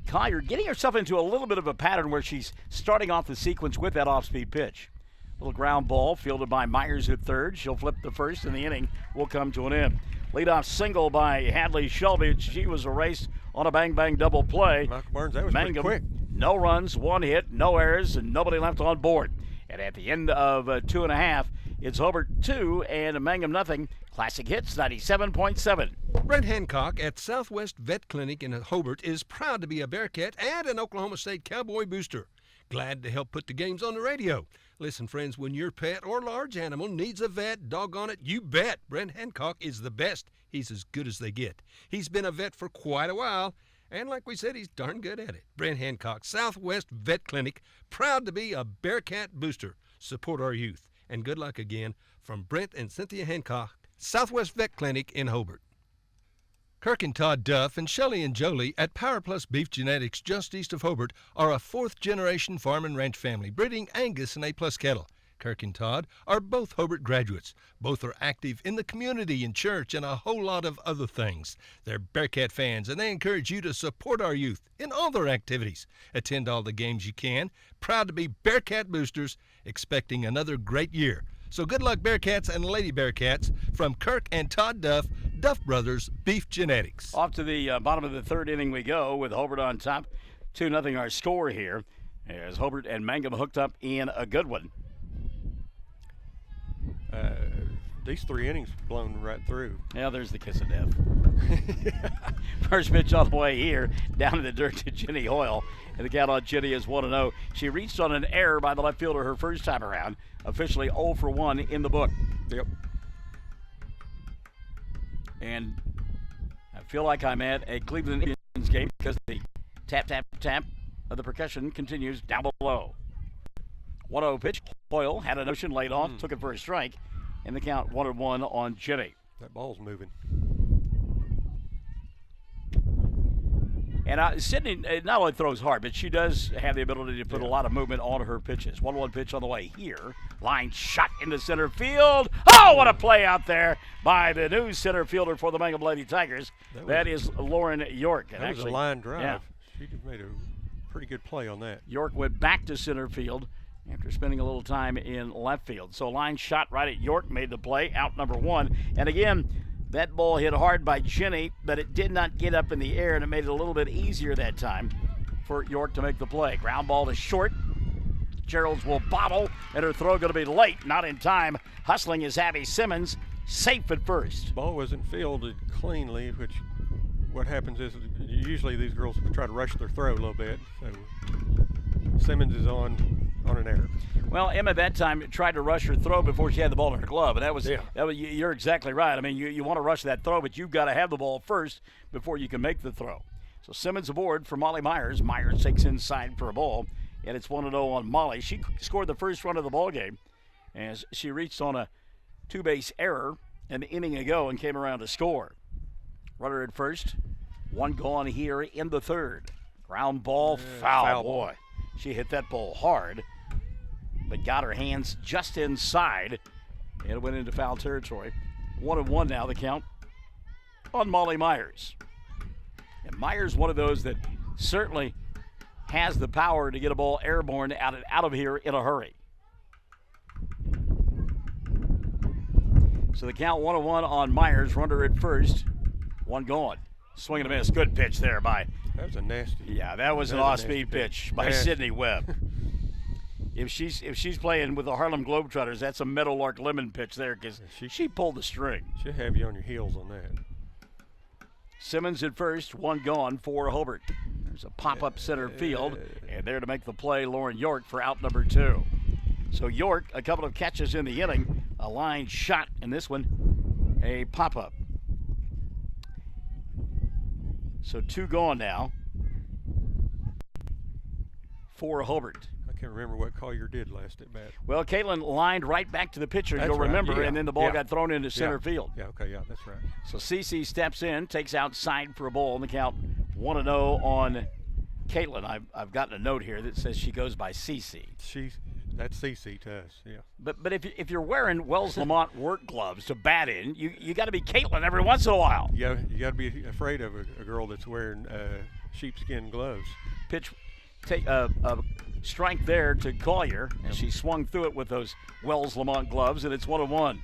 Collier getting herself into a little bit of a pattern where she's starting off the sequence with that off-speed pitch. Little ground ball fielded by Myers at third. She'll flip the first, and the inning will come to an end. Leadoff single by Hadley Shelby. She was erased on a bang-bang double play. Michael Burns, that was Mangum, pretty quick. no runs, 1 hit, no errors, and nobody left on board. And at the end of 2.5, it's Hobart 2 and Mangum nothing. Classic Hits 97.7. Brent Hancock at Southwest Vet Clinic in Hobart is proud to be a Bearcat and an Oklahoma State Cowboy booster. Glad to help put the games on the radio. Listen, friends, when your pet or large animal needs a vet, doggone it, you bet Brent Hancock is the best. He's as good as they get. He's been a vet for quite a while, and like we said, he's darn good at it. Brent Hancock, Southwest Vet Clinic, proud to be a Bearcat booster. Support our youth. And good luck again from Brent and Cynthia Hancock, Southwest Vet Clinic in Hobart. Kirk and Todd Duff and Shelley and Jolie at Power Plus Beef Genetics just east of Hobart are a fourth-generation farm and ranch family breeding Angus and A-plus cattle. Kirk and Todd are both Hobart graduates. Both are active in the community and church and a whole lot of other things. They're Bearcat fans, and they encourage you to support our youth in all their activities. Attend all the games you can. Proud to be Bearcat boosters, expecting another great year. So good luck, Bearcats and Lady Bearcats, from Kirk and Todd Duff, Duff Brothers Beef Genetics. Off to the bottom of the third inning we go with Hobart on top. 2-0 our score here as Hobart and Mangum hooked up in a good one. These 3 innings blown right through. Yeah, there's the kiss of death. First pitch all the way here, down in the dirt to Jenny Hoyle. And the count on Jenny is 1-0. She reached on an error by the left fielder her first time around. Officially 0 for 1 in the book. Yep. And I feel like I'm at a Cleveland Indians game because the tap, tap, tap of the percussion continues down below. 1-0 pitch. Hoyle had a notion laid off, took it for a strike. And the count 1-1 on Jenny. That ball's moving. And Sydney not only throws hard, but she does have the ability to put a lot of movement on her pitches. 1-1 pitch on the way here. Line shot into center field. Oh, what a play out there by the new center fielder for the Mangum Lady Tigers. That is Lauren York. That was a line drive. Yeah. She made a pretty good play on that. York went back to center field after spending a little time in left field. So line shot right at York, made the play, out number 1. And again, that ball hit hard by Jenny, but it did not get up in the air, and it made it a little bit easier that time for York to make the play. Ground ball to short. Gerald's will bobble, and her throw going to be late, not in time. Hustling is Abby Simmons, safe at first. Ball wasn't fielded cleanly, which what happens is usually these girls try to rush their throw a little bit. So Simmons is on an error. Well, Emma that time tried to rush her throw before she had the ball in her glove, and that was you're exactly right. I mean, you want to rush that throw, but you've got to have the ball first before you can make the throw. So Simmons aboard for Molly Myers. Myers takes inside for a ball, and it's 1-0 on Molly. She scored the first run of the ball game as she reached on a 2-base error an inning ago and came around to score. Runner at first, 1 gone here in the third. Ground ball, foul boy. She hit that ball hard, but got her hands just inside, and it went into foul territory. 1-1 now, the count on Molly Myers. And Myers, one of those that certainly has the power to get a ball airborne out of here in a hurry. So the count 1-1 on Myers, runner at first, 1 gone. Swing and a miss, good pitch there by. That was a nasty. Yeah, that was an off-speed pitch by Sydney Webb. If she's playing with the Harlem Globetrotters, that's a Meadowlark Lemon pitch there because she pulled the string. She'll have you on your heels on that. Simmons at first, 1 gone for Hobart. There's a pop-up center field, and there to make the play, Lauren York for out number 2. So York, a couple of catches in the inning, a line shot, and this one, a pop-up. So 2 gone now for Hobart. I can't remember what Collier did last at bat. Well, Caitlin lined right back to the pitcher, that's you'll remember, right. and then the ball got thrown into center field. Yeah, okay, yeah, that's right. So CC steps in, takes outside for a ball, and the count 1-0 on Caitlin, I've gotten a note here that says she goes by Cece. That's CC to us, yeah. But if you're wearing Wells Lamont work gloves to bat in, you got to be Caitlin every once in a while. You got to be afraid of a girl that's wearing sheepskin gloves. Pitch, take a strike there to Collier, and she swung through it with those Wells Lamont gloves, and it's 1-1.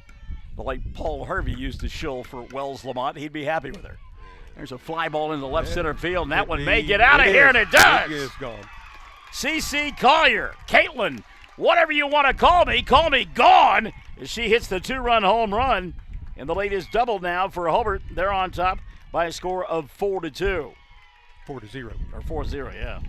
The late Paul Harvey used to shill for Wells Lamont. He'd be happy with her. There's a fly ball into left center field, and that one may get out of here, and it does. It is gone. CC Collier, Caitlin, whatever you want to call me gone, as she hits the 2-run home run. And the latest double now for Hobart. They're on top by a score of 4-2. 4-0. Or 4-0, yeah.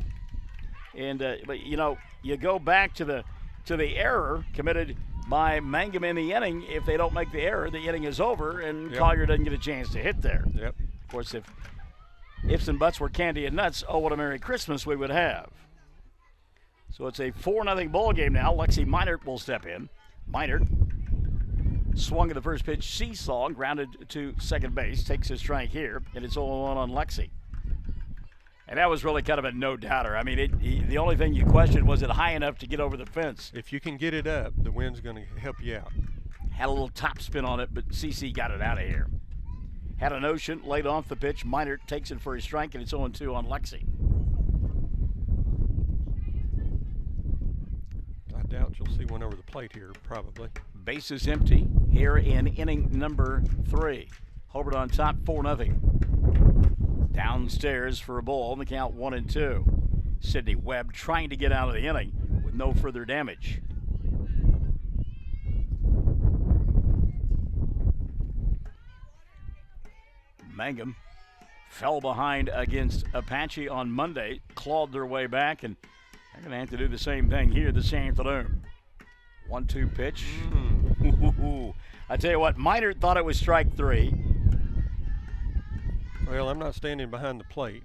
And but you go back to the error committed by Mangum in the inning. If they don't make the error, the inning is over, and Collier doesn't get a chance to hit there. Yep. Of course, if ifs and buts were candy and nuts, oh, what a Merry Christmas we would have. So it's a 4-0 ball game now. Lexi Meinert will step in. Meinert swung at the first pitch, seesaw, grounded to second base, takes his strike here, and it's 0-1 on Lexi. And that was really kind of a no-doubter. I mean, the only thing you questioned, was it high enough to get over the fence? If you can get it up, the wind's going to help you out. Had a little top spin on it, but CC got it out of here. Had a notion, laid off the pitch. Meinert takes it for a strike, and it's 0-2 on Lexi. I doubt you'll see one over the plate here, probably. Base is empty here in inning number 3. Hobart on top, 4-0. Downstairs for a ball, and the count 1-2. Sydney Webb trying to get out of the inning with no further damage. Mangum fell behind against Apache on Monday, clawed their way back, and they're going to have to do the same thing here this afternoon. 1-2 pitch. I tell you what, Meinert thought it was strike 3. Well, I'm not standing behind the plate.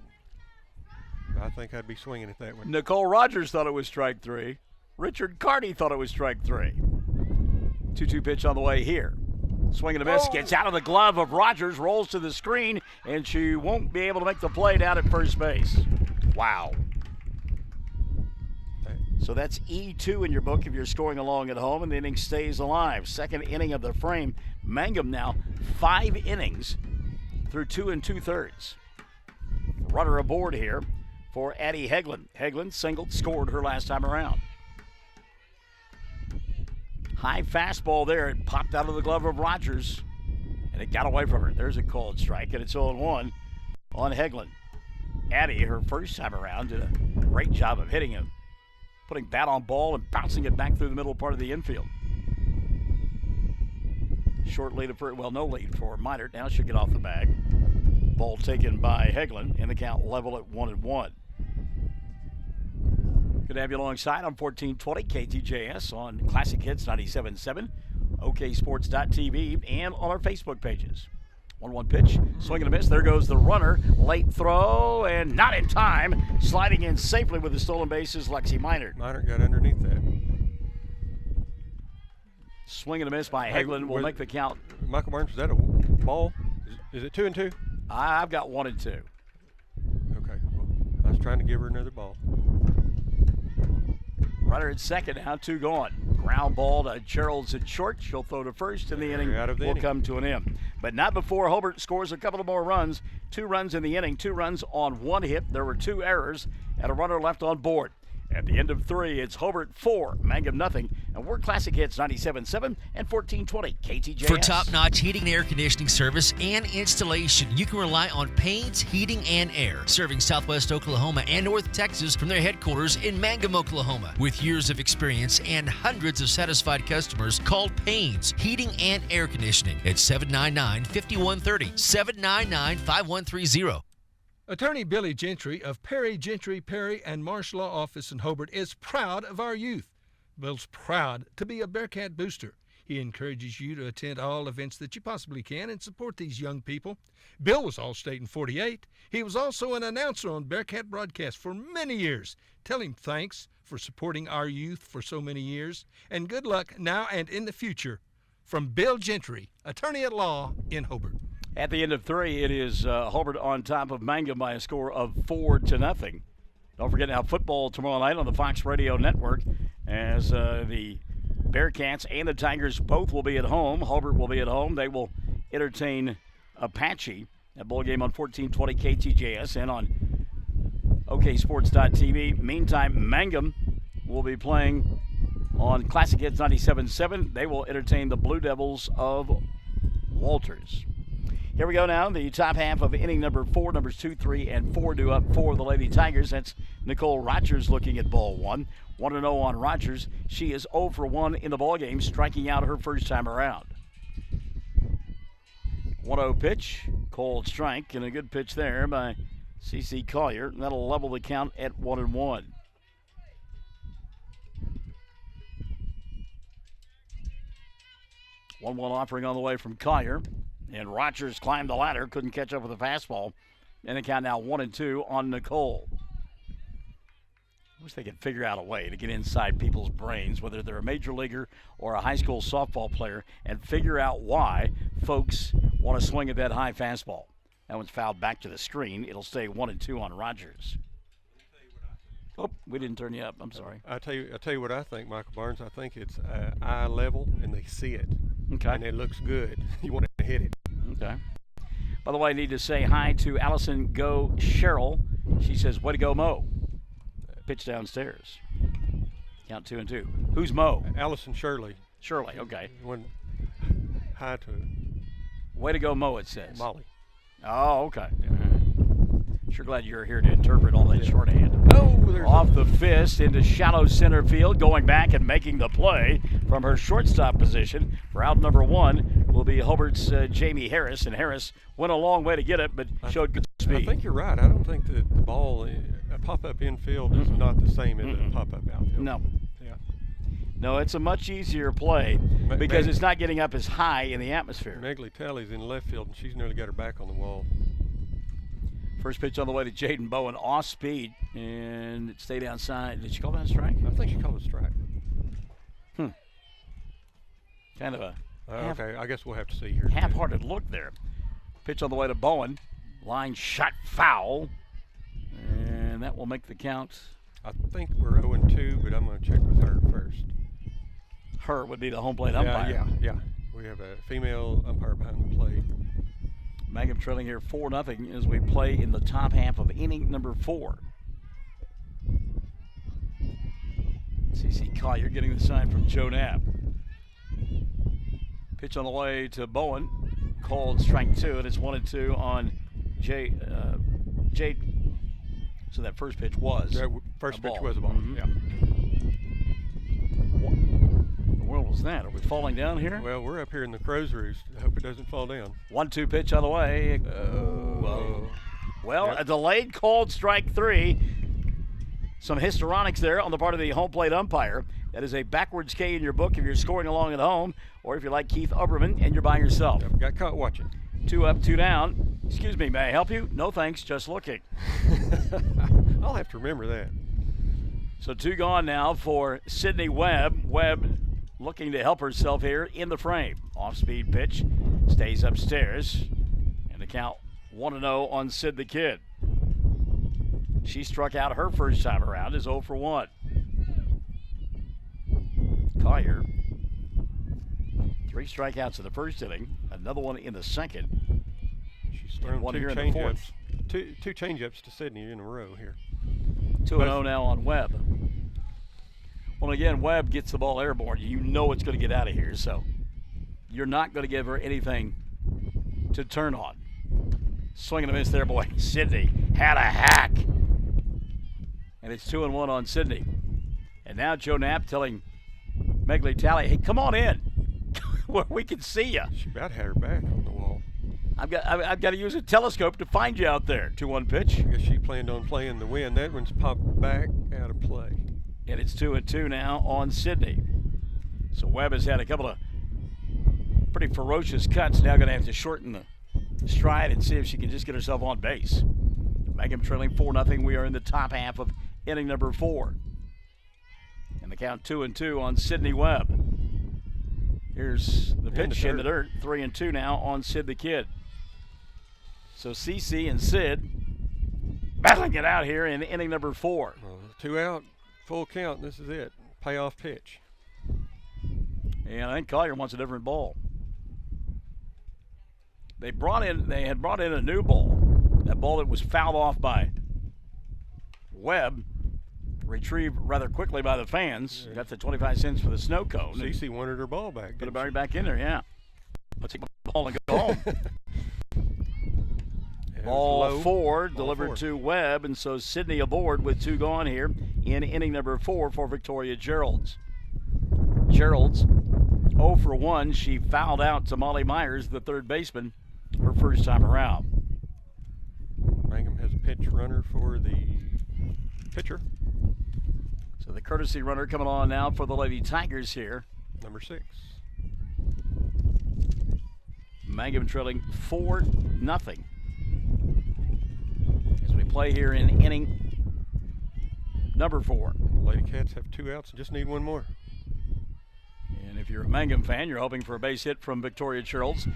I think I'd be swinging at that one. Nicole Rogers thought it was strike 3. Richard Carty thought it was strike 3. 2-2 pitch on the way here. Swing and a miss, gets out of the glove of Rogers, rolls to the screen, and she won't be able to make the play down at first base. Wow. So that's E2 in your book if you're scoring along at home, and the inning stays alive. Second inning of the frame. Mangum now 5 innings through 2 2/3. Runner aboard here for Addie Heglin. Heglin singled, scored her last time around. High fastball there. It popped out of the glove of Rogers, and it got away from her. There's a called strike, and it's 0-1 on Heglin. Addie, her first time around, did a great job of hitting him, putting bat on ball and bouncing it back through the middle part of the infield. Short lead no lead for Meinert. Now she'll get off the bag. Ball taken by Heglin, and the count level at 1-1. Good to have you alongside on 1420 KTJS on Classic Hits 97.7, OKSports.tv, and on our Facebook pages. 1-1 pitch, swing and a miss. There goes the runner. Late throw, and not in time. Sliding in safely with the stolen bases, Lexi Meinert. Meinert got underneath that. Swing and a miss by Heglin will make the count. Michael Burns, is that a ball? Is it 2-2? I've got 1-2. Okay, well, I was trying to give her another ball. Runner at second, now 2 gone. Ground ball to Gerald's at short. She'll throw to first, and the inning will come to an end. But not before Hobart scores a couple of more runs. 2 runs in the inning, 2 runs on 1 hit. There were 2 errors, and a runner left on board. At the end of 3, it's Hobart 4, Mangum nothing, and we're Classic Hits 97.7 and 1420 KTJS. For top-notch heating and air conditioning service and installation, you can rely on Payne's Heating and Air, serving Southwest Oklahoma and North Texas from their headquarters in Mangum, Oklahoma. With years of experience and hundreds of satisfied customers, call Payne's Heating and Air Conditioning at 799-5130, 799-5130. Attorney Billy Gentry of Perry, Gentry, Perry and Marsh Law Office in Hobart is proud of our youth. Bill's proud to be a Bearcat booster. He encourages you to attend all events that you possibly can and support these young people. Bill was All-State in '48. He was also an announcer on Bearcat broadcast for many years. Tell him thanks for supporting our youth for so many years, and good luck now and in the future. From Bill Gentry, attorney at law in Hobart. At the end of 3, it is Hobart on top of Mangum by a score of 4-0. Don't forget now football tomorrow night on the Fox Radio Network as the Bearcats and the Tigers both will be at home. Hobart will be at home. They will entertain Apache. That bowl game on 1420 KTJS and on OKSports.tv. Meantime, Mangum will be playing on Classic Hits 97.7. They will entertain the Blue Devils of Walters. Here we go now. The top half of inning number 4, numbers 2, 3, and 4 due up for the Lady Tigers. That's Nicole Rogers looking at ball 1. 1-0 on Rogers. She is 0 for 1 in the ballgame, striking out her first time around. 1-0 pitch, cold strike, and a good pitch there by C.C. Collier. That'll level the count at 1-1. One offering on the way from Collier. And Rogers climbed the ladder, couldn't catch up with the fastball. And the count now 1-2 on Nicole. I wish they could figure out a way to get inside people's brains, whether they're a major leaguer or a high school softball player, and figure out why folks want to swing at that high fastball. That one's fouled back to the screen. It'll stay 1-2 on Rogers. Oh, we didn't turn you up. I'm sorry. I'll tell you what I think, Michael Barnes. I think it's eye level, and they see it. Okay. And it looks good. You want to hit it. Okay. By the way, I need to say hi to Allison Go Cheryl. She says, way to go, Mo. Pitch downstairs. Count 2-2. Who's Mo? Allison Shirley. Shirley, okay. Hi to way to go, Mo, it says. Molly. Oh, okay. Sure glad you're here to interpret all that shorthand. Oh, there's off the fist into shallow center field, going back and making the play from her shortstop position for out number 1 will be Hobart's Jamie Harris, and Harris went a long way to get it, but showed good speed. I think you're right. I don't think that the ball, a pop-up infield is not the same as a pop-up outfield. No. Yeah. No, it's a much easier play because it's not getting up as high in the atmosphere. Megley Talley's in left field, and she's nearly got her back on the wall. First pitch on the way to Jaden Bowen, off speed, and it stayed outside. Did she call that a strike? I think she called it a strike. Kind of a okay, I guess we'll have to see here. Half-hearted look there. Pitch on the way to Bowen. Line shot foul, and that will make the count. I think we're 0-2, but I'm going to check with her first. Her would be the home plate umpire. Yeah. We have a female umpire behind the plate. Mangum trailing here 4-0 as we play in the top half of inning number 4. C.C. Collier getting the sign from Joe Knapp. Pitch on the way to Bowen. Called strike 2, and it's 1-2 on Jade. So that first pitch was first pitch was a ball. Mm-hmm. Yeah. What in the world was that? Are we falling down here? Well, we're up here in the crow's roost. I hope it doesn't fall down. 1-2 pitch on the way. Well, a delayed called strike 3. Some histrionics there on the part of the home plate umpire. That is a backwards K in your book if you're scoring along at home, or if you're like Keith Uberman and you're by yourself. Got caught watching. 2 up, 2 down. Excuse me, may I help you? No thanks, just looking. I'll have to remember that. So 2 gone now for Sydney Webb. Webb looking to help herself here in the frame. Off-speed pitch, stays upstairs, and the count 1-0 on Sid the Kid. She struck out her first time around, is 0 for 1. Collier, 3 strikeouts in the first inning, another one in the second. She's thrown one 2 here in the fourth. change-ups. Two change-ups to Sydney in a row here. 2-0 now on Webb. Well, again, Webb gets the ball airborne. You know it's going to get out of here, so you're not going to give her anything to turn on. Swing and a miss there, boy. Sydney had a hack. And it's 2-1 on Sydney. And now Joe Knapp telling Megley Talley, hey, come on in where we can see you. She about had her back on the wall. I've got to use a telescope to find you out there. 2-1 pitch. I guess she planned on playing the wind. That one's popped back out of play. And it's 2-2 now on Sydney. So Webb has had a couple of pretty ferocious cuts. Now going to have to shorten the stride and see if she can just get herself on base. Mangum trailing 4-0. We are in the top half of inning number 4. And the count 2-2 on Sydney Webb. Here's the pitch in the dirt. 3-2 now on Sid the Kid. So CC and Sid battling it out here in inning number 4. 2 out, full count. This is it. Payoff pitch. And I think Collier wants a different ball. They had brought in a new ball. That ball that was fouled off by Webb, retrieved rather quickly by the fans. Got the 25 cents for the snow cone. CeCe wanted her ball back. Put it back in there, yeah. Let's take the ball and go home. Ball 4 delivered to Webb, and so Sydney aboard with 2 gone here in inning number 4 for Victoria Geralds. Geralds 0 for 1. She fouled out to Molly Myers, the third baseman, her first time around. Mangum has a pinch runner for the pitcher. So the courtesy runner coming on now for the Lady Tigers here. Number 6. Mangum trailing 4-0. As we play here in inning number 4. Lady Cats have 2 outs and just need 1 more. And if you're a Mangum fan, you're hoping for a base hit from Victoria Charles.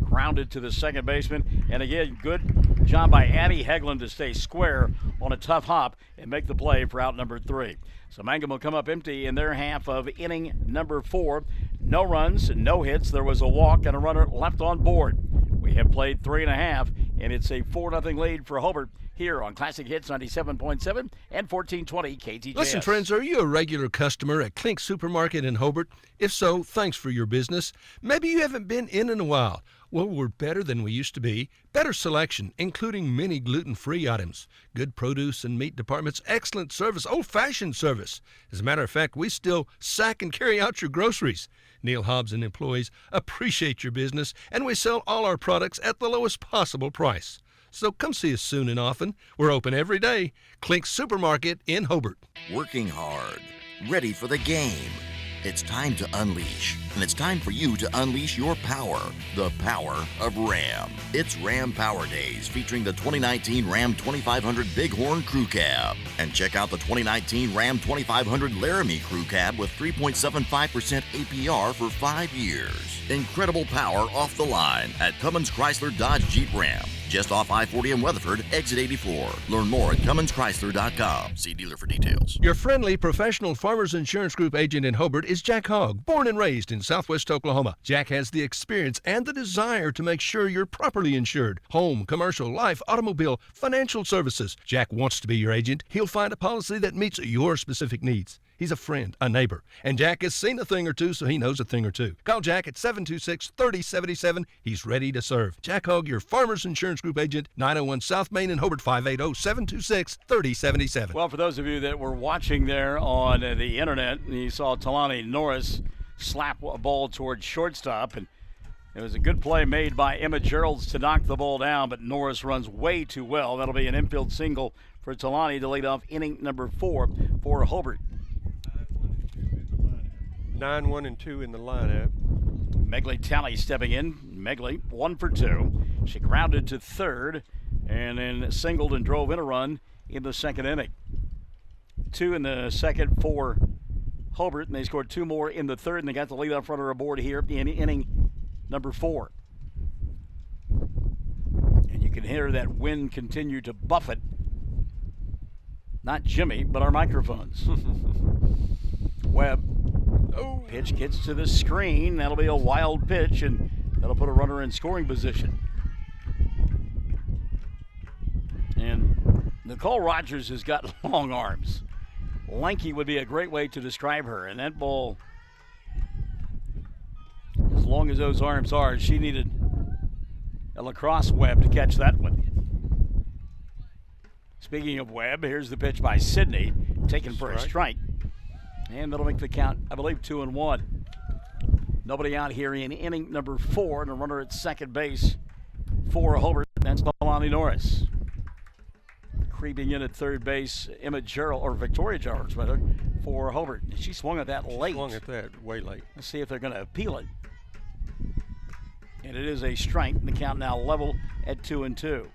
Grounded to the second baseman. And again, good job by Addie Hegland to stay square on a tough hop and make the play for out number 3. So Mangum will come up empty in their half of inning number 4. No runs and no hits. There was a walk and a runner left on board. We have played 3.5, and it's a 4-0 lead for Hobart here on Classic Hits 97.7 and 1420 KTJS. Listen, friends, are you a regular customer at Klink Supermarket in Hobart? If so, thanks for your business. Maybe you haven't been in a while. Well, we're better than we used to be. Better selection, including many gluten-free items. Good produce and meat departments, excellent service, old-fashioned service. As a matter of fact, we still sack and carry out your groceries. Neil Hobbs and employees appreciate your business, and we sell all our products at the lowest possible price. So come see us soon and often. We're open every day. Klink Supermarket in Hobart. Working hard, ready for the game. It's time to unleash, and it's time for you to unleash your power, the power of Ram. It's Ram Power Days featuring the 2019 Ram 2500 Bighorn Crew Cab. And check out the 2019 Ram 2500 Laramie Crew Cab with 3.75% APR for 5 years. Incredible power off the line at Cummins Chrysler Dodge Jeep Ram. Just off I-40 in Weatherford, exit 84. Learn more at CumminsChrysler.com. See dealer for details. Your friendly professional Farmers Insurance Group agent in Hobart is Jack Hogg, born and raised in southwest Oklahoma. Jack has the experience and the desire to make sure you're properly insured. Home, commercial, life, automobile, financial services. Jack wants to be your agent. He'll find a policy that meets your specific needs. He's a friend, a neighbor. And Jack has seen a thing or two, so he knows a thing or two. Call Jack at 726-3077. He's ready to serve. Jack Hogg, your Farmers Insurance Group agent, 901 South Main in Hobart, 580-726-3077. Well, for those of you that were watching there on the internet, you saw Talani Norris slap a ball towards shortstop, and it was a good play made by Emma Geralds to knock the ball down, but Norris runs way too well. That'll be an infield single for Talani to lead off inning number 4 for Hobart. 9, 1, and 2 in the lineup. Megley Talley stepping in. Megley 1 for 2. She grounded to third and then singled and drove in a run in the second inning. 2 in the second for Hobart, and they scored 2 more in the third, and they got the leadoff runner aboard here in inning number 4. And you can hear that wind continue to buffet, not Jimmy, but our microphones. Webb. Pitch gets to the screen. That'll be a wild pitch, and that'll put a runner in scoring position. And Nicole Rogers has got long arms. Lanky would be a great way to describe her. And that ball, as long as those arms are, she needed a lacrosse Webb to catch that one. Speaking of Webb, here's the pitch by Sydney, taken for a strike. And that'll make the count, I believe, 2-1. Nobody out here in inning number 4, and a runner at second base for Hobart. That's Talani Norris. Creeping in at third base, Victoria Geralds, rather, for Hobart. She swung at that late. Swung at that way late. Let's see if they're going to appeal it. And it is a strike. The count now level at 2-2.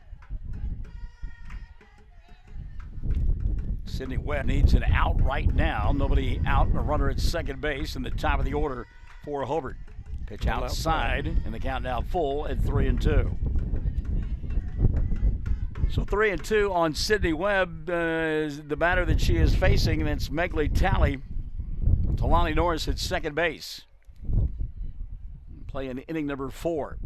Sydney Webb needs an out right now. Nobody out, a runner at second base in the top of the order for Hobart. Pitch outside, and the count now full at 3-2. So 3-2 on Sydney Webb, the batter that she is facing, and it's Megley Talley. Talani Norris at second base. Playing inning number 4.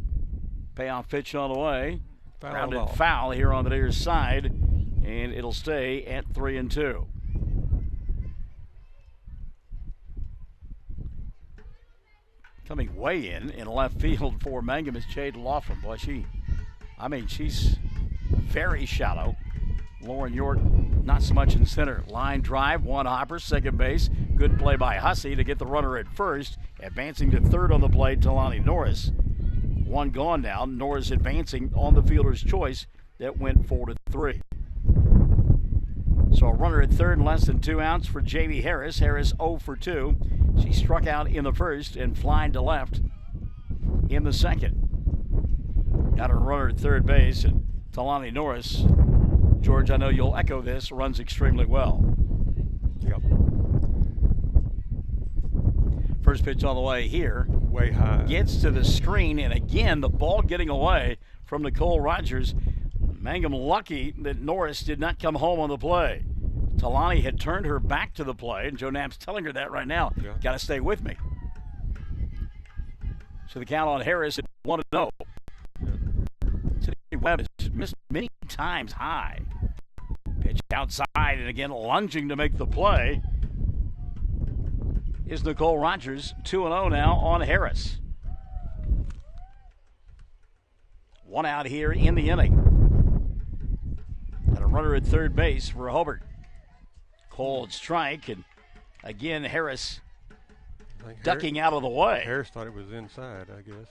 Payoff pitch on the way. Grounded foul here on the near side, and it'll stay at 3-2. Coming way in left field for Mangum is Jade Laughlin. Boy, she's very shallow. Lauren York, not so much in center. Line drive, one hopper, second base. Good play by Hussey to get the runner at first. Advancing to third on the play, Talani Norris. One gone now. Norris advancing on the fielder's choice. That went 4-3. So a runner at third and less than 2 outs for Jamie Harris. Harris 0 for 2. She struck out in the first and flying to left in the second. Got her runner at third base, and Talani Norris, George, I know you'll echo this, runs extremely well. Yep. First pitch on the way here. Way high. Gets to the screen, and again, the ball getting away from Nicole Rogers. Mangum lucky that Norris did not come home on the play. Talani had turned her back to the play, and Joe Knapp's telling her that right now. Yeah. Got to stay with me. So the count on Harris at 1-0. Sydney Webb has missed many times high. Pitch outside, and again lunging to make the play is Nicole Rogers. 2-0 now on Harris. One out here in the inning. And a runner at third base for Hobart. Cold strike, and again Harris ducking out of the way. Harris thought it was inside, I guess.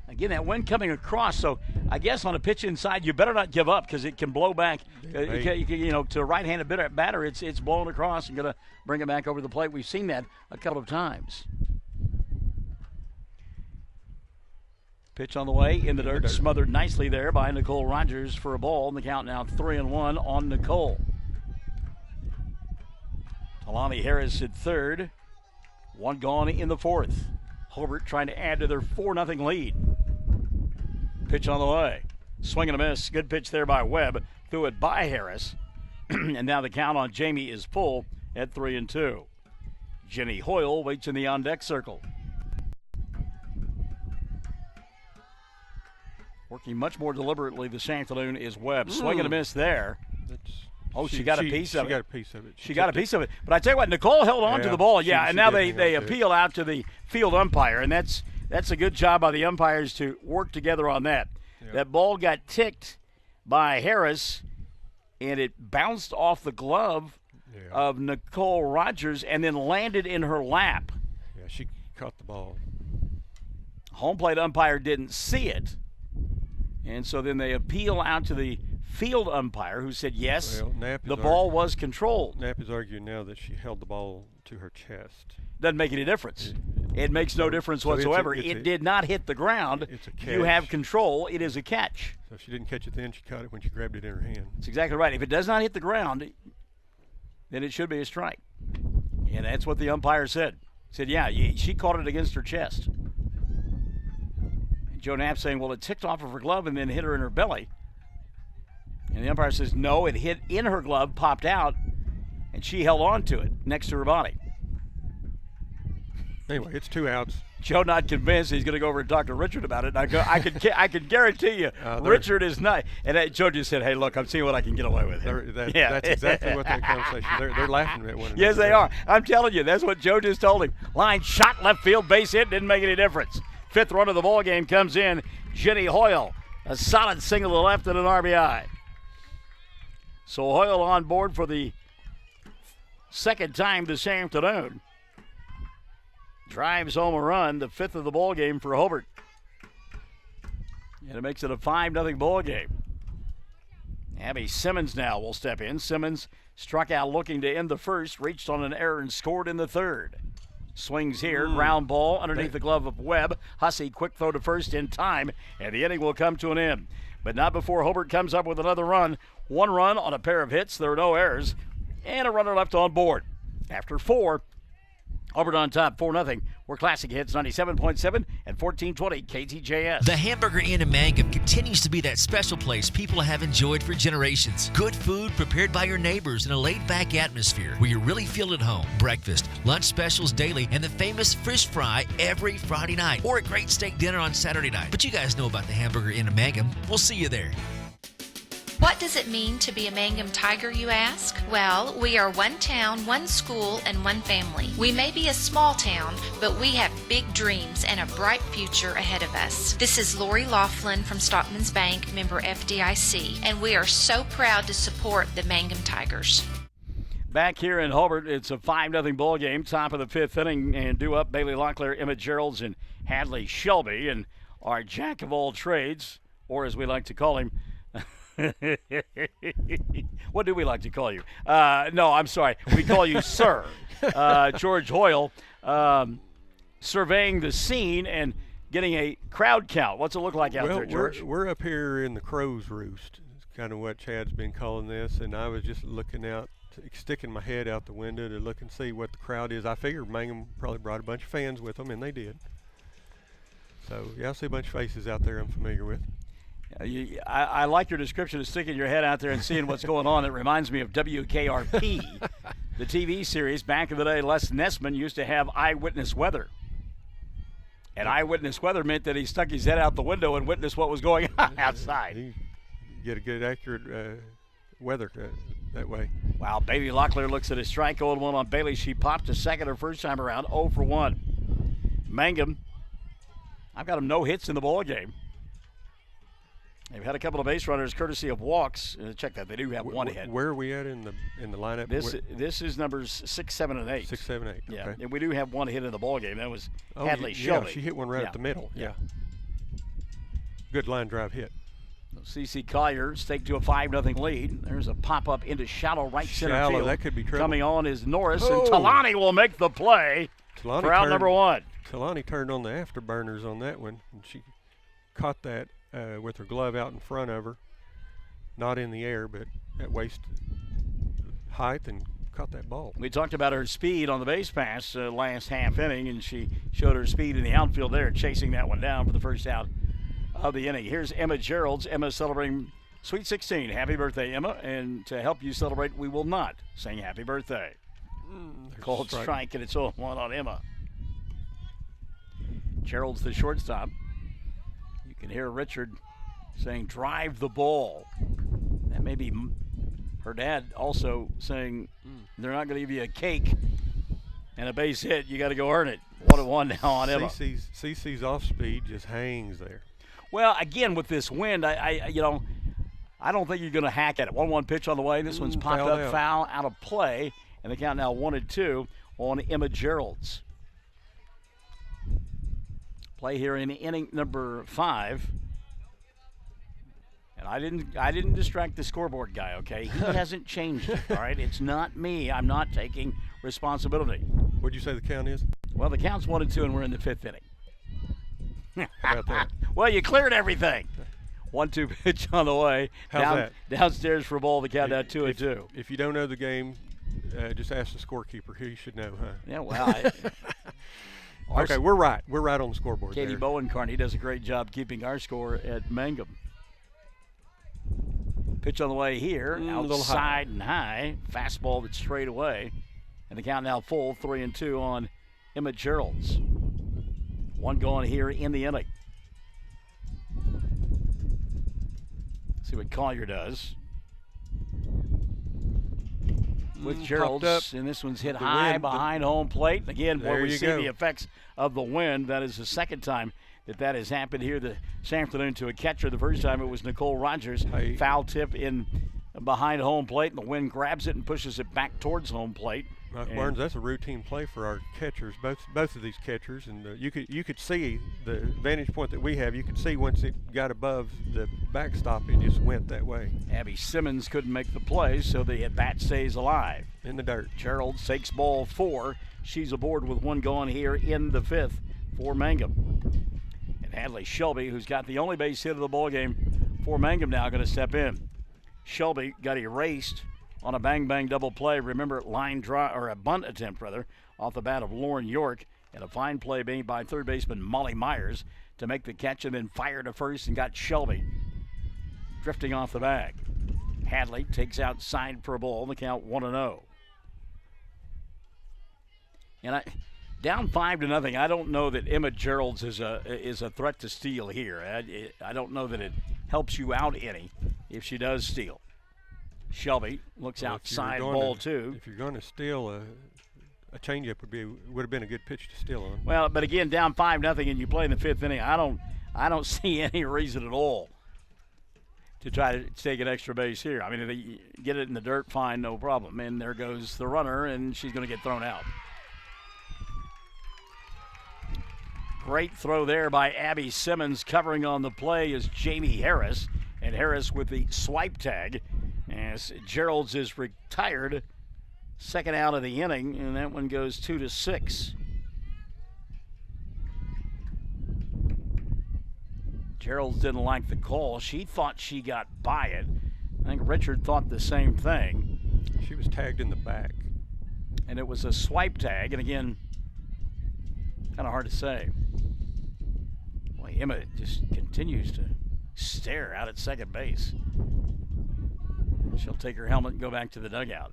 Again, that wind coming across, so I guess on a pitch inside, you better not give up because it can blow back. To a right-handed batter, it's blowing across and going to bring it back over the plate. We've seen that a couple of times. Pitch on the way in the dirt, smothered nicely there by Nicole Rogers for a ball. And the count now 3-1 on Nicole. Talani Harris at third. One gone in the fourth. Hobart trying to add to their 4-0 lead. Pitch on the way. Swing and a miss. Good pitch there by Webb. Threw it by Harris. And now the count on Jamie is full at 3-2. Jenny Hoyle waits in the on-deck circle. Working much more deliberately this afternoon is Webb. Swing and a miss there. She got a piece of it. She got a piece of it. She got a piece of it. But I tell you what, Nicole held on to the ball. And now they appeal out to the field umpire, and that's a good job by the umpires to work together on that. Yeah. That ball got ticked by Harris, and it bounced off the glove of Nicole Rogers and then landed in her lap. Yeah, she caught the ball. Home plate umpire didn't see it, and so then they appeal out to the field umpire, who said yes, the ball was controlled. Knapp is arguing now that she held the ball to her chest. Doesn't make any difference. It makes no difference whatsoever. It did not hit the ground. It's a catch. You have control. It is a catch. So if she didn't catch it then, she caught it when she grabbed it in her hand. That's exactly right. If it does not hit the ground, then it should be a strike. And that's what the umpire said. He said, she caught it against her chest. And Joe Knapp saying, well, it ticked off of her glove and then hit her in her belly. And the umpire says, no, it hit in her glove, popped out, and she held on to it next to her body. Anyway, it's 2 outs. Joe not convinced. He's going to go over and talk to Richard about it. I can guarantee you, Richard is not. And Joe just said, hey, look, I'm seeing what I can get away with here. That's exactly what that conversation. They're laughing at one another. Yes, they are. I'm telling you, that's what Joe just told him. Line shot, left field, base hit, didn't make any difference. Fifth run of the ball game comes in. Jenny Hoyle, a solid single to the left and an RBI. So Hoyle on board for the second time this afternoon. Drives home a run, the fifth of the ball game for Hobart. And it makes it a 5-0 ball game. Abby Simmons now will step in. Simmons struck out looking to end the first, reached on an error and scored in the third. Swings here, ground ball underneath the glove of Webb. Hussey, quick throw to first in time, and the inning will come to an end. But not before Hobart comes up with another run. 1 run on a pair of hits. There are no errors. And a runner left on board. After 4, Hobart on top, 4-0. We're Classic Hits 97.7 and 1420 KTJS. The Hamburger Inn in Mangum continues to be that special place people have enjoyed for generations. Good food prepared by your neighbors in a laid-back atmosphere where you really feel at home. Breakfast, lunch specials daily, and the famous fish fry every Friday night. Or a great steak dinner on Saturday night. But you guys know about the Hamburger Inn in Mangum. We'll see you there. What does it mean to be a Mangum Tiger, you ask? Well, we are one town, one school, and one family. We may be a small town, but we have big dreams and a bright future ahead of us. This is Lori Laughlin from Stockman's Bank, member FDIC, and we are so proud to support the Mangum Tigers. Back here in Hobart, it's a 5-0 ball game, top of the 5th inning, and due up Bailey Locklear, Emma Geralds, and Hadley Shelby, and our jack of all trades, or as we like to call him, what do we like to call you? No, I'm sorry. We call you Sir. George Hoyle surveying the scene and getting a crowd count. What's it look like out there, George? We're up here in the crow's roost. It's kind of what Chad's been calling this, and I was just looking out, sticking my head out the window to look and see what the crowd is. I figured Mangum probably brought a bunch of fans with them, and they did. So, yeah, I see a bunch of faces out there I'm familiar with. I like your description of sticking your head out there and seeing what's going on. It reminds me of WKRP, the TV series. Back in the day, Les Nessman used to have eyewitness weather. And eyewitness weather meant that he stuck his head out the window and witnessed what was going on outside. You get a good, accurate weather that way. Wow, Bailey Locklear looks at a strike, 0-1 on Bailey. She popped a second her first time around, 0 for 1. Mangum, I've got them no hits in the ball game. They've had a couple of base runners courtesy of walks. Check that. They do have one hit. Where are we at in the lineup? This is numbers 6, 7, and 8. 6, 7, 8. Yeah, okay. and we do have one hit in the ball game. That was Hadley Shelby. Yeah, she hit one right up the middle. Yeah. Good line drive hit. CC Collier staked to a 5-0 lead. There's a pop-up into shallow right center field. That could be trouble. Coming on is Norris, and Talani will make the play for out number 1. Talani turned on the afterburners on that one, and she caught that with her glove out in front of her, not in the air, but at waist height, and caught that ball. We talked about her speed on the base pass last half inning, and she showed her speed in the outfield there, chasing that one down for the first out of the inning. Here's Emma Geralds. Emma celebrating Sweet 16. Happy birthday, Emma. And to help you celebrate, we will not sing happy birthday. Called strike, and it's 0-1 on Emma. Gerald's the shortstop. You can hear Richard saying, drive the ball. That may be her dad also saying, they're not going to give you a cake and a base hit. You got to go earn it. 1-1 now on Emma. CC's off speed just hangs there. Well, again, with this wind, I don't think you're going to hack at it. 1-1 pitch on the way. This one's popped up, foul, out of play. And the count now 1-2 on Emma Geralds. Play here in inning number 5. And I didn't distract the scoreboard guy, okay? He hasn't changed it, all right? It's not me. I'm not taking responsibility. What'd you say the count is? Well, the count's 1-2, and we're in the 5th inning. How about that? Well, you cleared everything. 1-2 pitch on the way. How's that? Downstairs for a ball. The count now 2-2. If you don't know the game, just ask the scorekeeper. He should know, huh? Yeah, well. Okay, we're right. We're right on the scoreboard. Katie Bowencarney does a great job keeping our score at Mangum. Pitch on the way here, outside and high. Fastball that's straight away. And the count now full, 3-2 on Emma Geralds. One going here in the inning. See what Collier does. With Geralds, and this one's hit high behind home plate. Again, where we see the effects of the wind. That is the second time that has happened here this afternoon to a catcher. The first time it was Nicole Rogers. Foul tip in behind home plate, and the wind grabs it and pushes it back towards home plate. Barnes, that's a routine play for our catchers, both of these catchers, and you could see the vantage point that we have. You could see once it got above the backstop, it just went that way. Abby Simmons couldn't make the play, so the at-bat stays alive. In the dirt. Gerald takes ball 4. She's aboard with one going here in the 5th for Mangum. And Hadley Shelby, who's got the only base hit of the ball game for Mangum now, going to step in. Shelby got erased on a bang-bang double play. Remember, line drive, or a bunt attempt, rather, off the bat of Lauren York. And a fine play made by third baseman Molly Myers to make the catch and then fire to first and got Shelby drifting off the bag. Hadley takes outside for a ball. The count 1-0. And down 5-0. I don't know that Emma Geralds is a threat to steal here. I don't know that it helps you out any if she does steal. Shelby looks outside ball two. If you're going to steal, a changeup would have been a good pitch to steal on. Well, but again, down 5-0, and you play in the fifth inning. I don't see any reason at all to try to take an extra base here. I mean, if they get it in the dirt, fine, no problem. And there goes the runner, and she's going to get thrown out. Great throw there by Abby Simmons. Covering on the play is Jamie Harris, and Harris with the swipe tag as Geralds is retired. Second out of the inning, and that one goes 2-6. Geralds didn't like the call. She thought she got by it. I think Richard thought the same thing. She was tagged in the back. And it was a swipe tag, and again, kind of hard to say. Boy, Emma just continues to stare out at second base. She'll take her helmet and go back to the dugout.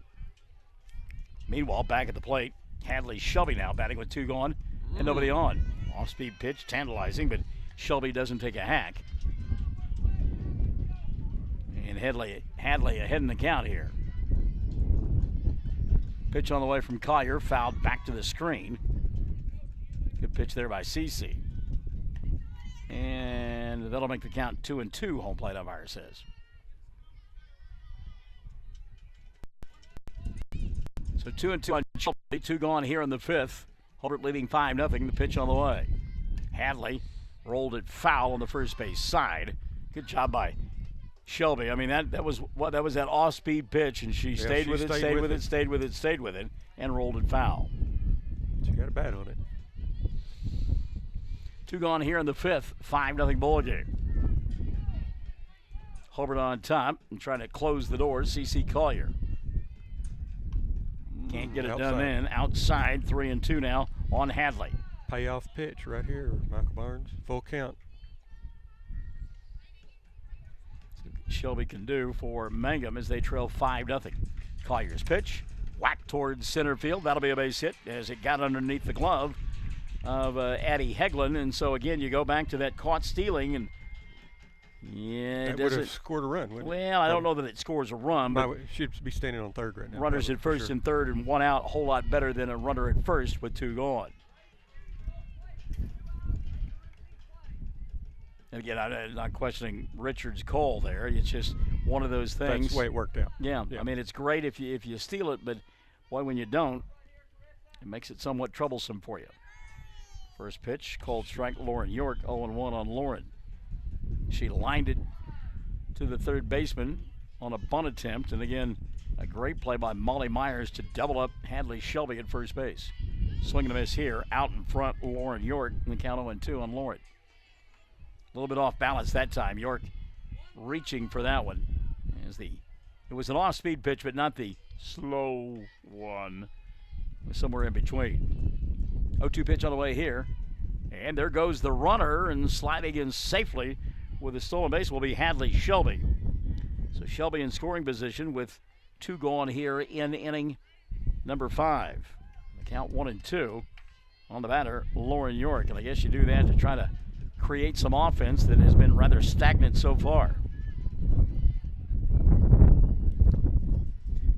Meanwhile, back at the plate, Hadley Shelby now batting with two gone and nobody on. Off-speed pitch, tantalizing, but Shelby doesn't take a hack. And Hadley ahead in the count here. Pitch on the way from Collier, fouled back to the screen. Good pitch there by Cece. And that'll make the count 2-2, home plate umpire says. So 2-2 on Shelby, two gone here in the fifth. Hobart leading 5-0. The pitch on the way. Hadley rolled it foul on the first base side. Good job by Shelby. I mean, that was that off-speed pitch, and she stayed with it, and rolled it foul. She got a bat on it. Two gone here in the fifth. 5-0 ball game. Hobart on top and trying to close the doors. C.C. Collier. Can't get it done then. Outside, 3-2 now on Hadley. Payoff pitch right here, Michael Barnes. Full count. Shelby can do for Mangum as they trail 5-0. Collier's pitch, whack towards center field. That'll be a base hit as it got underneath the glove of Addie Hegland. And so again, you go back to that caught stealing, and that would have scored a run, wouldn't it? Well, I don't know that it scores a run, but she'd be standing on third right now. Runners at first and third and one out, a whole lot better than a runner at first with two gone. And again, I'm not questioning Richard's call there. It's just one of those things. That's the way it worked out. Yeah. I mean, it's great if you steal it, but boy, when you don't, it makes it somewhat troublesome for you. First pitch, called strike, Lauren York, 0-1 on Lauren. She lined it to the third baseman on a bunt attempt, and again, a great play by Molly Myers to double up Hadley Shelby at first base. Swing and a miss here, out in front, Lauren York, and the count 0-2 on Lauren. A little bit off balance that time. York reaching for that one. It was an off-speed pitch, but not the slow one. It was somewhere in between. 0-2 pitch on the way here. And there goes the runner, and sliding in safely with a stolen base will be Hadley Shelby. So Shelby in scoring position with two gone here in inning number 5. The count 1-2 on the batter, Lauren York. And I guess you do that to try to create some offense that has been rather stagnant so far.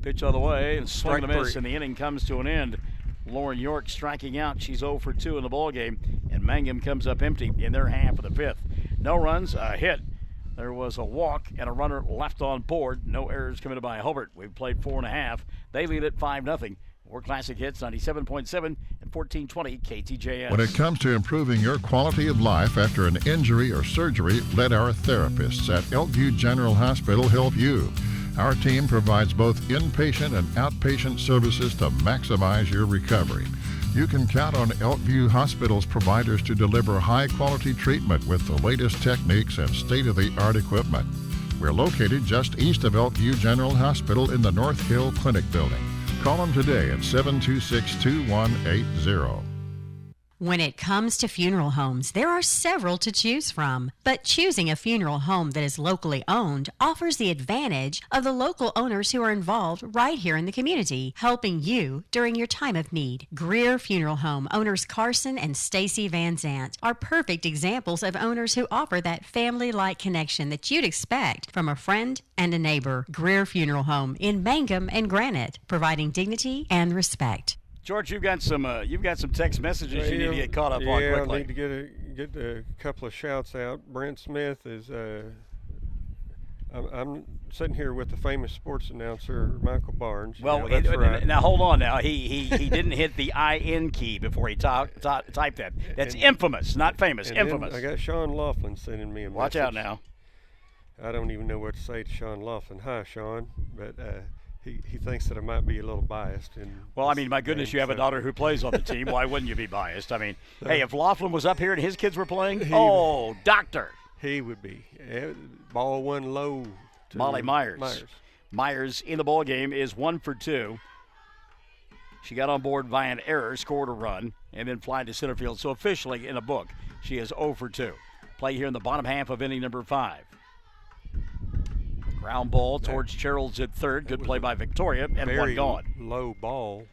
Pitch on the way and swing and a miss, and the inning comes to an end. Lauren York striking out. She's 0 for 2 in the ball game, and Mangum comes up empty in their half of the fifth. No runs, a hit. There was a walk and a runner left on board. No errors committed by Hobart. We've played 4.5. They lead at 5-0. More Classic Hits, 97.7 and 1420 KTJS. When it comes to improving your quality of life after an injury or surgery, let our therapists at Elkview General Hospital help you. Our team provides both inpatient and outpatient services to maximize your recovery. You can count on Elkview Hospital's providers to deliver high-quality treatment with the latest techniques and state-of-the-art equipment. We're located just east of Elkview General Hospital in the North Hill Clinic building. Call them today at 726-2180. When it comes to funeral homes, there are several to choose from. But choosing a funeral home that is locally owned offers the advantage of the local owners who are involved right here in the community, helping you during your time of need. Greer Funeral Home owners Carson and Stacy Van Zant are perfect examples of owners who offer that family-like connection that you'd expect from a friend and a neighbor. Greer Funeral Home in Mangum and Granite, providing dignity and respect. George, you've got some text messages you need to get caught up on quickly. I need to get a couple of shouts out. Brent Smith is. I'm sitting here with the famous sports announcer Michael Barnes. Well, that's right. Now hold on. Now he didn't hit the IN key before he typed that. That's infamous, not famous. Infamous. I got Sean Laughlin sending me a message. Watch out now. I don't even know what to say to Sean Laughlin. Hi, Sean, but. He thinks that I might be a little biased. Well, I mean, my goodness, you have a daughter who plays on the team. Why wouldn't you be biased? I mean, hey, if Laughlin was up here and his kids were playing, doctor. He would be. Ball one low to Molly Myers. Myers in the ball game is 1 for 2. She got on board via an error, scored a run, and then flied to center field. So officially in a book, she is 0 for 2. Play here in the bottom half of inning number 5. Ground ball towards Gerald's at third. Good play by Victoria, and one gone. Low ball.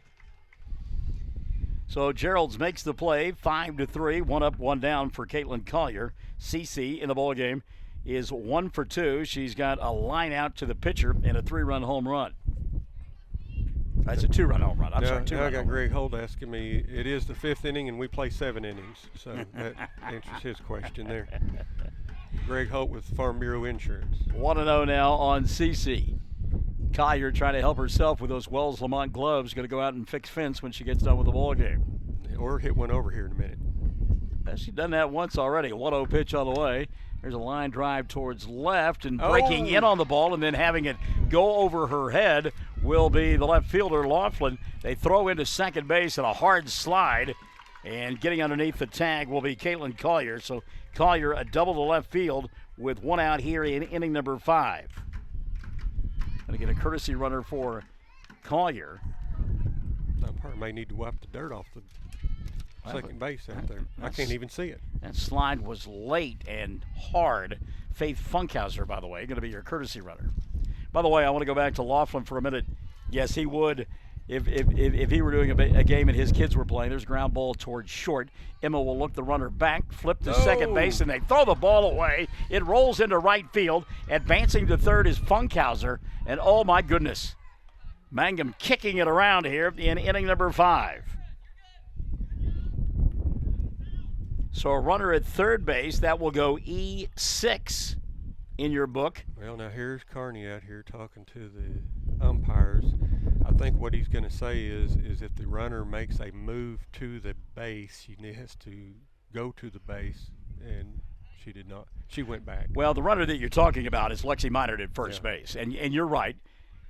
So Gerald's makes the play, 5-3, 1 up, 1 down for Caitlin Collier. Cece in the ball game is 1 for 2. She's got a line out to the pitcher and a 3-run home run. That's a 2-run home run. I'm sorry, 2-run. Now I got Greg Holt asking me. It is the 5th inning, and we play 7 innings, so that answers his question there. Greg Holt with Farm Bureau Insurance. 1-0 now on CC. Collier trying to help herself with those Wells Lamont gloves. Going to go out and fix fence when she gets done with the ball game. Or hit one over here in a minute. She's done that once already. A 1-0 pitch on the way. There's a line drive towards left and breaking in on the ball and then having it go over her head will be the left fielder, Laughlin. They throw into second base and a hard slide. And getting underneath the tag will be Caitlin Collier. So Collier a double to left field with 1 out here in inning number 5. Going to get a courtesy runner for Collier. Umpire may need to wipe the dirt off the second base out there. I can't even see it. That slide was late and hard. Faith Funkhauser, by the way, going to be your courtesy runner. By the way, I want to go back to Laughlin for a minute. Yes, he would. If he were doing a game and his kids were playing, there's ground ball towards short. Emma will look the runner back, flip to second base, and they throw the ball away. It rolls into right field. Advancing to third is Funkhauser. And oh my goodness, Mangum kicking it around here in inning number 5. So a runner at third base, that will go E6 in your book. Well, now here's Carney out here talking to the umpires. I think what he's going to say is if the runner makes a move to the base, she has to go to the base, and she did not. She went back. Well, the runner that you're talking about is Lexi Minard at first base, and you're right.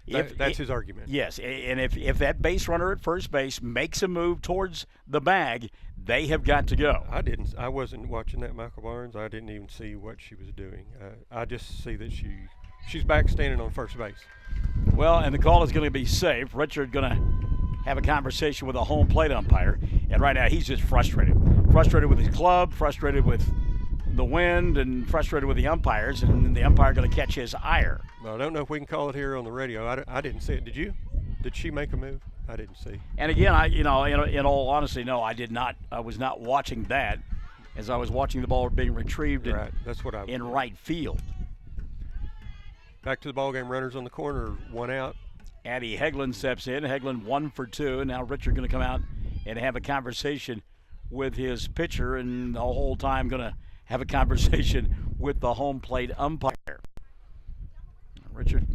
That's his argument. Yes, and if that base runner at first base makes a move towards the bag, they have got to go. I wasn't watching that, Michael Barnes. I didn't even see what she was doing. I just see that she's back standing on first base. Well, and the call is going to be safe. Richard going to have a conversation with a home plate umpire, and right now he's just frustrated with his club, frustrated with the wind, and frustrated with the umpires, and the umpire going to catch his ire. Well, I don't know if we can call it here on the radio. I didn't see it. Did you? Did she make a move? I didn't see. And again, in all honesty, no, I did not. I was not watching that as I was watching the ball being retrieved That's what I was in doing. right field. Back to the ballgame, runners on the corner, 1 out. Addie Hegland steps in. Hegland 1 for 2. Now Richard going to come out and have a conversation with his pitcher, and the whole time going to have a conversation with the home plate umpire. Richard,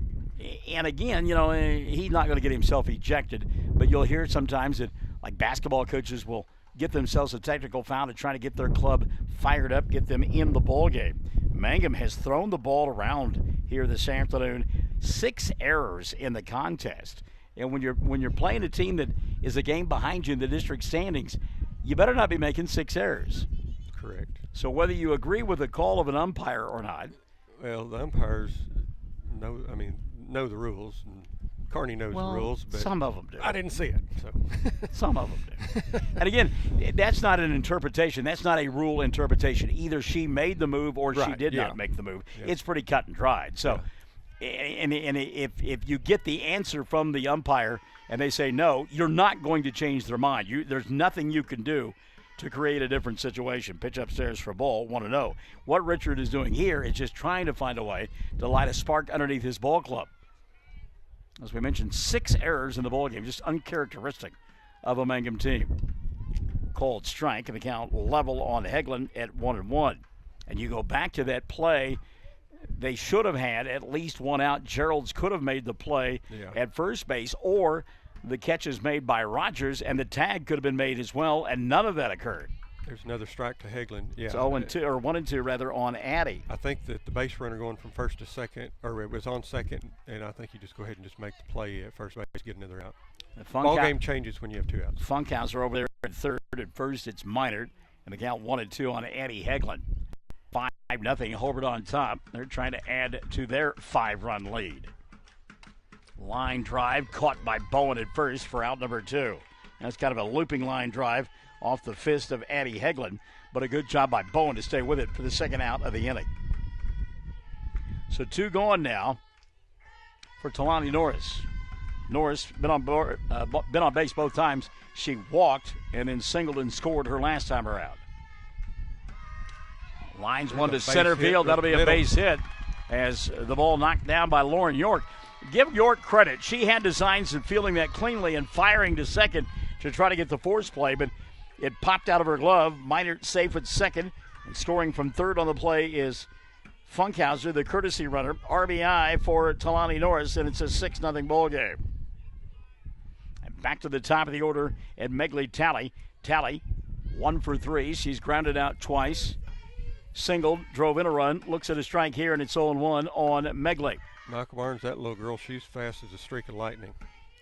and again, he's not going to get himself ejected, but you'll hear sometimes that like basketball coaches will get themselves a technical foul to try to get their club fired up, get them in the ball game. Mangum has thrown the ball around here this afternoon. 6 errors in the contest. And when you're playing a team that is a game behind you in the district standings, you better not be making 6 errors. Correct. So whether you agree with the call of an umpire or not. Well, the umpires, know the rules. And Carney knows the rules, but some of them do. I didn't see it. So some of them do. And again, that's not an interpretation. That's not a rule interpretation. Either she made the move or she did not make the move. Yeah. It's pretty cut and dried. So, and if you get the answer from the umpire and they say no, you're not going to change their mind. There's nothing you can do to create a different situation. Pitch upstairs for ball, 1-0. What Richard is doing here is just trying to find a way to light a spark underneath his ball club. As we mentioned, 6 errors in the ball game, just uncharacteristic of a Mangum team. Called strike, and the count level on Hegland at 1-1. And you go back to that play, they should have had at least one out. Gerald's could have made the play at first base, or the catches made by Rogers, and the tag could have been made as well, and none of that occurred. There's another strike to Hegland. Yeah. It's 0-2, or 1-2 rather, on Addy. I think that the base runner going from first to second, or it was on second, and I think you just go ahead and just make the play at first base, get another out. The ball game changes when you have 2 outs. Funkhauser over there at third. At first, it's Minard, and the count 1-2 on Addy Hegland. 5-0, Hobart on top. They're trying to add to their 5-run lead. Line drive caught by Bowen at first for out number 2. That's kind of a looping line drive off the fist of Addy Hegland, but a good job by Bowen to stay with it for the second out of the inning. So 2 gone now for Talani Norris. Norris been on base both times. She walked and then singled and scored her last time around. Lines one to center field. That'll be a base hit as the ball knocked down by Lauren York. Give York credit. She had designs of fielding that cleanly and firing to second to try to get the force play, but it popped out of her glove. Minard safe at second, and scoring from third on the play is Funkhauser, the courtesy runner. RBI for Talani Norris, and it's a 6-0 ball game. And back to the top of the order at Megley Talley. Talley, 1 for 3. She's grounded out twice. Singled, drove in a run, looks at a strike here, and it's 0-1 on Megley. Michael Barnes, that little girl, she's fast as a streak of lightning.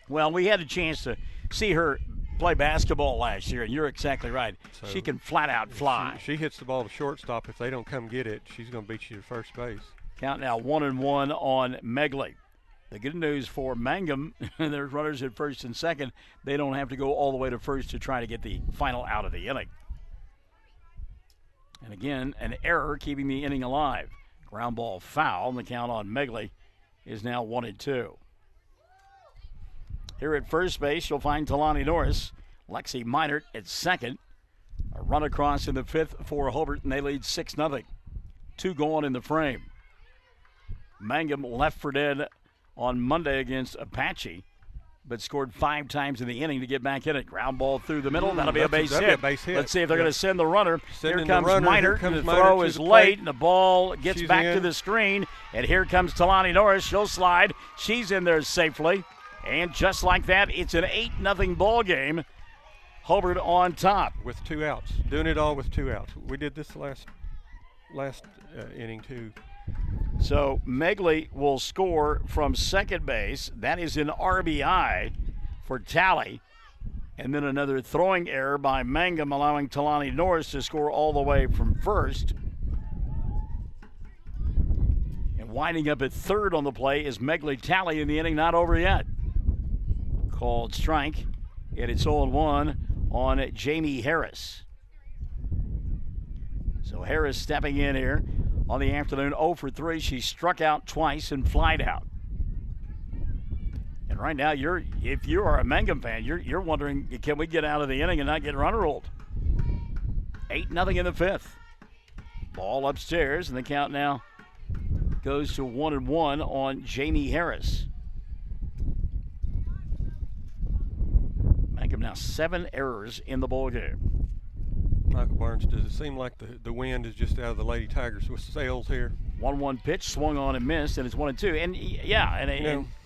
Well, we had a chance to see her play basketball last year, and you're exactly right. So she can flat out fly. She hits the ball to shortstop. If they don't come get it, she's going to beat you to first base. Count now 1-1 on Megley. The good news for Mangum, there's runners at first and second. They don't have to go all the way to first to try to get the final out of the inning. And again, an error keeping the inning alive. Ground ball foul, and the count on Megley is now 1-2. Here at first base, you'll find Talani Norris, Lexi Minard at second. A run across in the fifth for Hobart, and they lead 6-0. 2 gone in the frame. Mangum left for dead on Monday against Apache, but scored 5 times in the inning to get back in it. Ground ball through the middle. That'll be a base hit. Let's see if they're going to send the runner. Here comes Minard. The throw is late, and the ball gets back to the screen. And here comes Talani Norris. She'll slide. She's in there safely. And just like that, it's an 8-0 ball game. Hobart on top. With 2 outs. Doing it all with 2 outs. We did this last inning, too. So Megley will score from second base. That is an RBI for Talley. And then another throwing error by Mangum, allowing Talani Norris to score all the way from first. And winding up at third on the play is Megley Talley in the inning, not over yet. Called strike, and it's 0-1 on Jamie Harris. So Harris stepping in here on the afternoon, 0 for 3. She struck out twice and flied out. And right now, if you are a Mangum fan, you're wondering, can we get out of the inning and not get run ruled? 8-0 in the fifth. Ball upstairs, and the count now goes to 1-1 on Jamie Harris. Mangum now 7 errors in the ball game. Michael Barnes, does it seem like the wind is just out of the Lady Tigers with sails here? 1-1 pitch, swung on and missed, and it's 1-2. And yeah,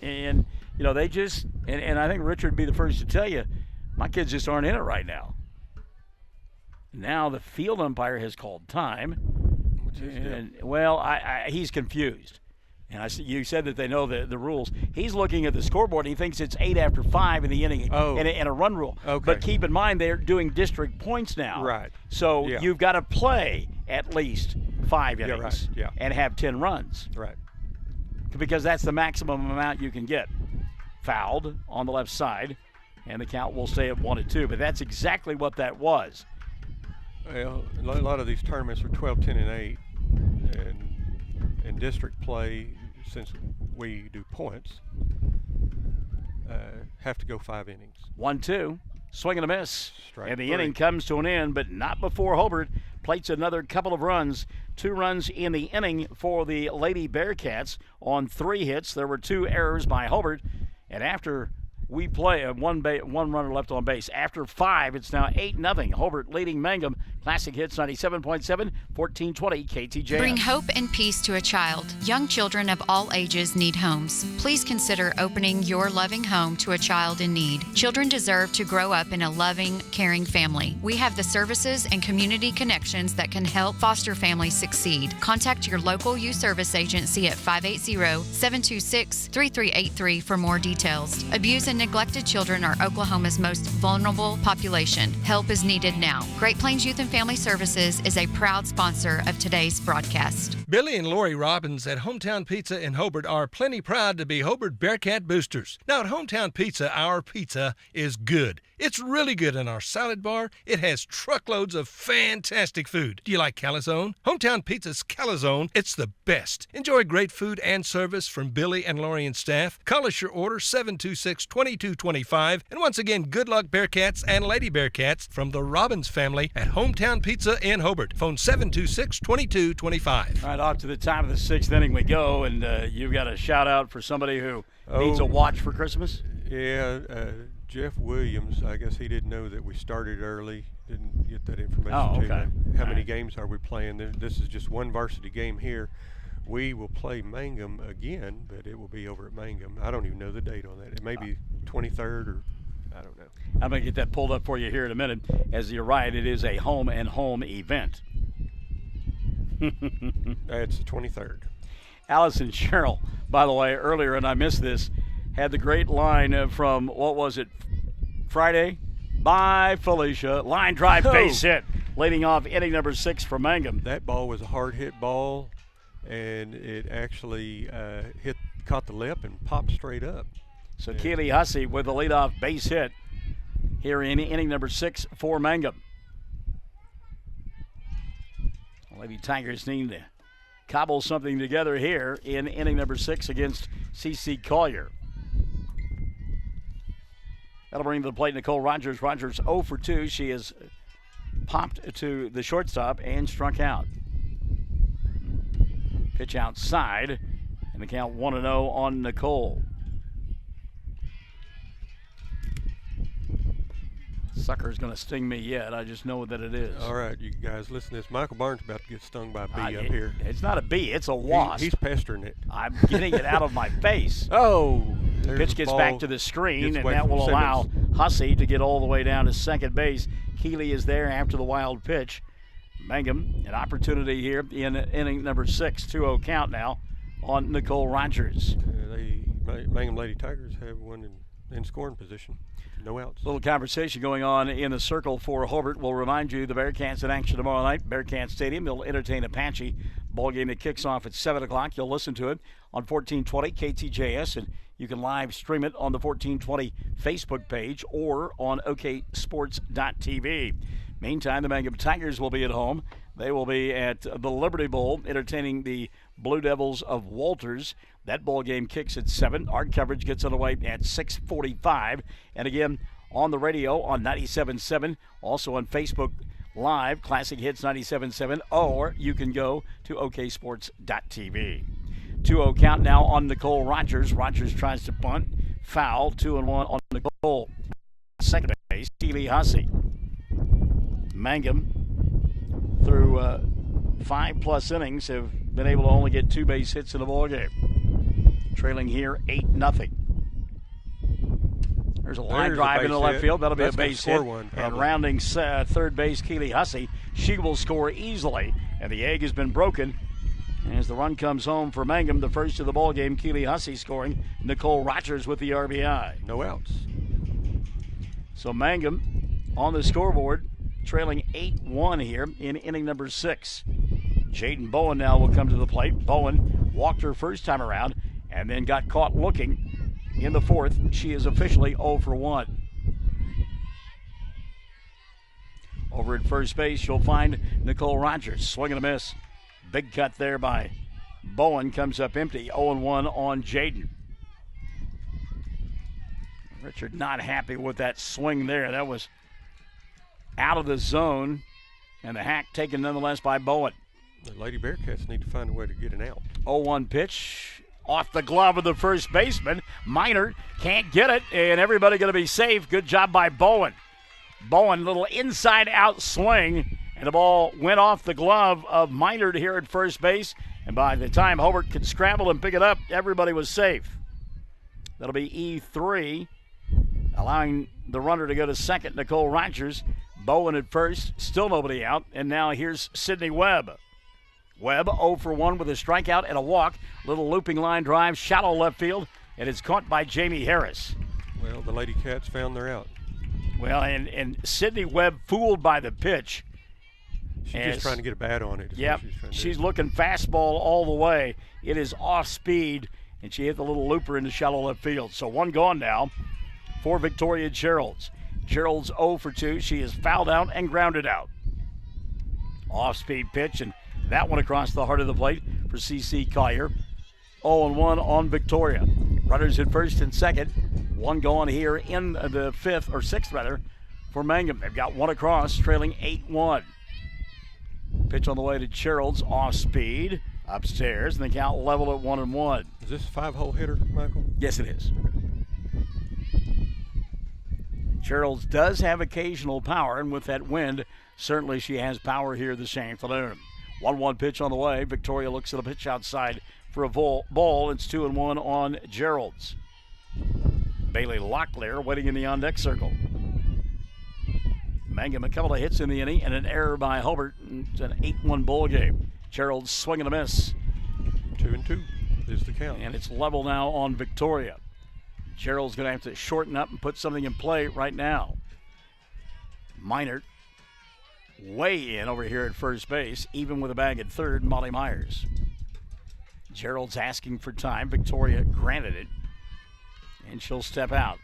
and you know, they just, and I think Richard would be the first to tell you, my kids just aren't in it right now. Now the field umpire has called time. Well, he's confused. And you said that they know the rules. He's looking at the scoreboard, and he thinks it's 8 after 5 in the inning and a run rule. Okay. But keep in mind, they're doing district points now. Right. So you've got to play at least 5 innings and have 10 runs. Right. because that's the maximum amount you can get. Fouled on the left side, and the count will stay at 1-2. But that's exactly what that was. Well, a lot of these tournaments are 12, 10, and 8, and in district play, since we do points, have to go 5 innings. 1-2, swing and a miss. Strike and the 3. inning comes to an end, but not before Hobart plates another couple of runs. 2 runs in the inning for the Lady Bearcats on 3 hits. There were 2 errors by Hobart, and after we play one runner left on base. After 5, it's now 8-0. Hobart leading Mangum. Classic Hits 97.7, 1420 KTJ. Bring hope and peace to a child. Young children of all ages need homes. Please consider opening your loving home to a child in need. Children deserve to grow up in a loving, caring family. We have the services and community connections that can help foster families succeed. Contact your local youth service agency at 580-726-3383 for more details. Abused and neglected children are Oklahoma's most vulnerable population. Help is needed now. Great Plains Youth and Family Services is a proud sponsor of today's broadcast. Billy and Lori Robbins at Hometown Pizza in Hobart are plenty proud to be Hobart Bearcat boosters. Now at Hometown Pizza, our pizza is good. It's really good in our salad bar. It has truckloads of fantastic food. Do you like calzone? Hometown Pizza's calzone, it's the best. Enjoy great food and service from Billy and Lori and staff. Call us your order 726-2225. And once again, good luck Bearcats and Lady Bearcats from the Robbins family at Hometown Pizza in Hobart. Phone 726-2225. All right, off to the top of the 6th inning we go, and you've got a shout out for somebody who needs a watch for Christmas? Yeah, Jeff Williams, I guess he didn't know that we started early, didn't get that information to me. How many games are we playing? This is just one varsity game here. We will play Mangum again, but it will be over at Mangum. I don't even know the date on that. It may be 23rd or I don't know. I'm going to get that pulled up for you here in a minute. As you're right, it is a home and home event. It's the 23rd. Allison Sherrill, by the way, earlier, and I missed this, had the great line from, what was it, Friday? Bye, Felicia. Line drive, base hit, leading off inning number 6 for Mangum. That ball was a hard hit ball, and it actually caught the lip and popped straight up. So Keely Hussey with the leadoff base hit here in inning number 6 for Mangum. Lady Tigers need to cobble something together here in inning number 6 against C.C. Collier. That'll bring to the plate Nicole Rogers. Rogers 0 for 2. She has popped to the shortstop and struck out. Pitch outside, and the count 1-0 on Nicole. Sucker's going to sting me yet. I just know that it is. All right, you guys, listen to this. Michael Barnes about to get stung by a bee up here. It's not a bee. It's a wasp. He's pestering it. I'm getting it out of my face. Oh. Pitch gets back to the screen, and that will allow Hussey to get all the way down to second base. Keeley is there after the wild pitch. Mangum, an opportunity here in inning number 6, 2-0 count now on Nicole Rogers. Mangum Lady Tigers have one in scoring position. No outs. Little conversation going on in the circle for Hobart. We'll remind you the Bearcats in action tomorrow night. Bearcat Stadium. They'll entertain Apache. Ball game that kicks off at 7 o'clock. You'll listen to it on 1420 KTJS, and you can live stream it on the 1420 Facebook page or on oksports.tv. Meantime, the Mangum Tigers will be at home. They will be at the Liberty Bowl entertaining the Blue Devils of Walters. That ball game kicks at 7. Our coverage gets underway at 6:45. And again, on the radio on 97.7, also on Facebook Live, Classic Hits 97.7, or you can go to oksports.tv. 2-0 count now on Nicole Rogers. Rogers tries to bunt. Foul, 2-1 on Nicole. Second base, Keely Hussey. Mangum, through 5+ innings, have been able to only get 2 base hits in the ballgame. Trailing here 8-0. There's a line drive into left field. That'll be a base hit. And rounding third base, Keely Hussey. She will score easily. And the egg has been broken. As the run comes home for Mangum, the first of the ball game, Keely Hussey scoring. Nicole Rogers with the RBI. No outs. So Mangum on the scoreboard, trailing 8-1 here in inning number 6. Jaden Bowen now will come to the plate. Bowen walked her first time around, and then got caught looking in the fourth. She is officially 0 for 1. Over at first base, you'll find Nicole Rogers. Swing and a miss. Big cut there by Bowen. Comes up empty. 0-1 on Jaden. Richard not happy with that swing there. That was out of the zone. And the hack taken nonetheless by Bowen. The Lady Bearcats need to find a way to get an out. 0-1 pitch. Off the glove of the first baseman. Minor can't get it, and everybody going to be safe. Good job by Bowen. Bowen, little inside-out swing, and the ball went off the glove of Minor here at first base. And by the time Hobart could scramble and pick it up, everybody was safe. That'll be E3, allowing the runner to go to second, Nicole Rogers. Bowen at first, still nobody out. And now here's Sydney Webb. Webb 0 for 1 with a strikeout and a walk. Little looping line drive, shallow left field, and it's caught by Jamie Harris. Well, the Lady Cats found their out. Well, and Sydney Webb fooled by the pitch. She's just trying to get a bat on it. Yep, she's looking fastball all the way. It is off speed, and she hit the little looper into shallow left field. So one gone now for Victoria Geralds. Geralds 0 for 2. She is fouled out and grounded out. Off-speed pitch, and that one across the heart of the plate for C.C. Collier. 0-1 on Victoria. Runners at first and second. One going here in the sixth for Mangum. They've got one across, trailing 8-1. Pitch on the way to Geralds, off speed, upstairs, and the count level at 1-1. Is this a 5-hole hitter, Michael? Yes, it is. Geralds does have occasional power, and with that wind, certainly she has power here this afternoon. 1-1 pitch on the way. Victoria looks at a pitch outside for a ball. It's 2-1 on Geralds. Bailey Locklear waiting in the on-deck circle. Mangum a couple of hits in the inning and an error by Hobart. It's an 8-1 ball game. Gerald's swing and a miss. 2-2 is the count. And it's level now on Victoria. Gerald's going to have to shorten up and put something in play right now. Minor way in over here at first base, even with a bag at third, Molly Myers. Gerald's asking for time. Victoria granted it. And she'll step out.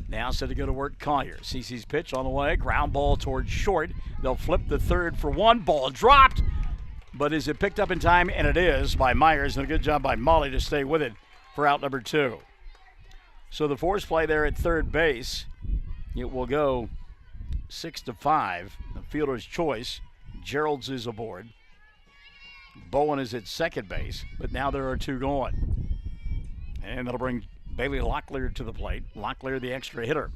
Now set to go to work Collier. CeCe's pitch on the way. Ground ball towards short. They'll flip the third for one. Ball dropped. But is it picked up in time? And it is by Myers. And a good job by Molly to stay with it for out number 2. So the force play there at third base. It will go 6-5. The fielder's choice. Gerald's is aboard. Bowen is at second base, but now there are 2 going. And that'll bring Bailey Locklear to the plate. Locklear, the extra hitter.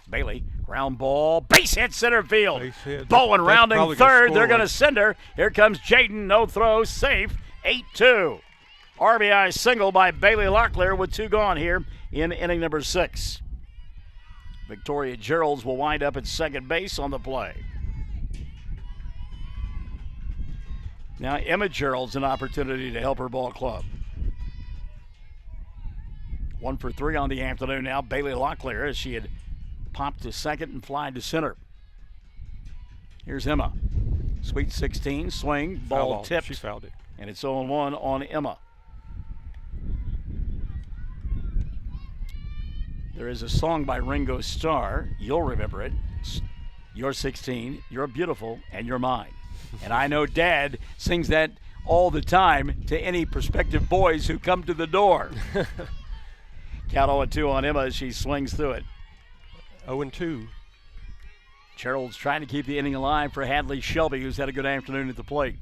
Bailey, ground ball, base hit center field. Bowen rounding third. They're going to send her. Here comes Jaden. No throw, safe. 8-2. RBI single by Bailey Locklear with 2 gone here in inning number 6. Victoria Geralds will wind up at second base on the play. Now Emma Gerald's an opportunity to help her ball club. 1 for 3 on the afternoon now. Bailey Locklear as she had popped to second and flied to center. Here's Emma. Sweet 16, swing, ball tipped. She fouled it. And it's 0-1 on Emma. There is a song by Ringo Starr. You'll remember it. You're 16, you're beautiful, and you're mine. And I know Dad sings that all the time to any prospective boys who come to the door. Count 0-2 on Emma as she swings through it. 0-2. Gerald's trying to keep the inning alive for Hadley Shelby, who's had a good afternoon at the plate.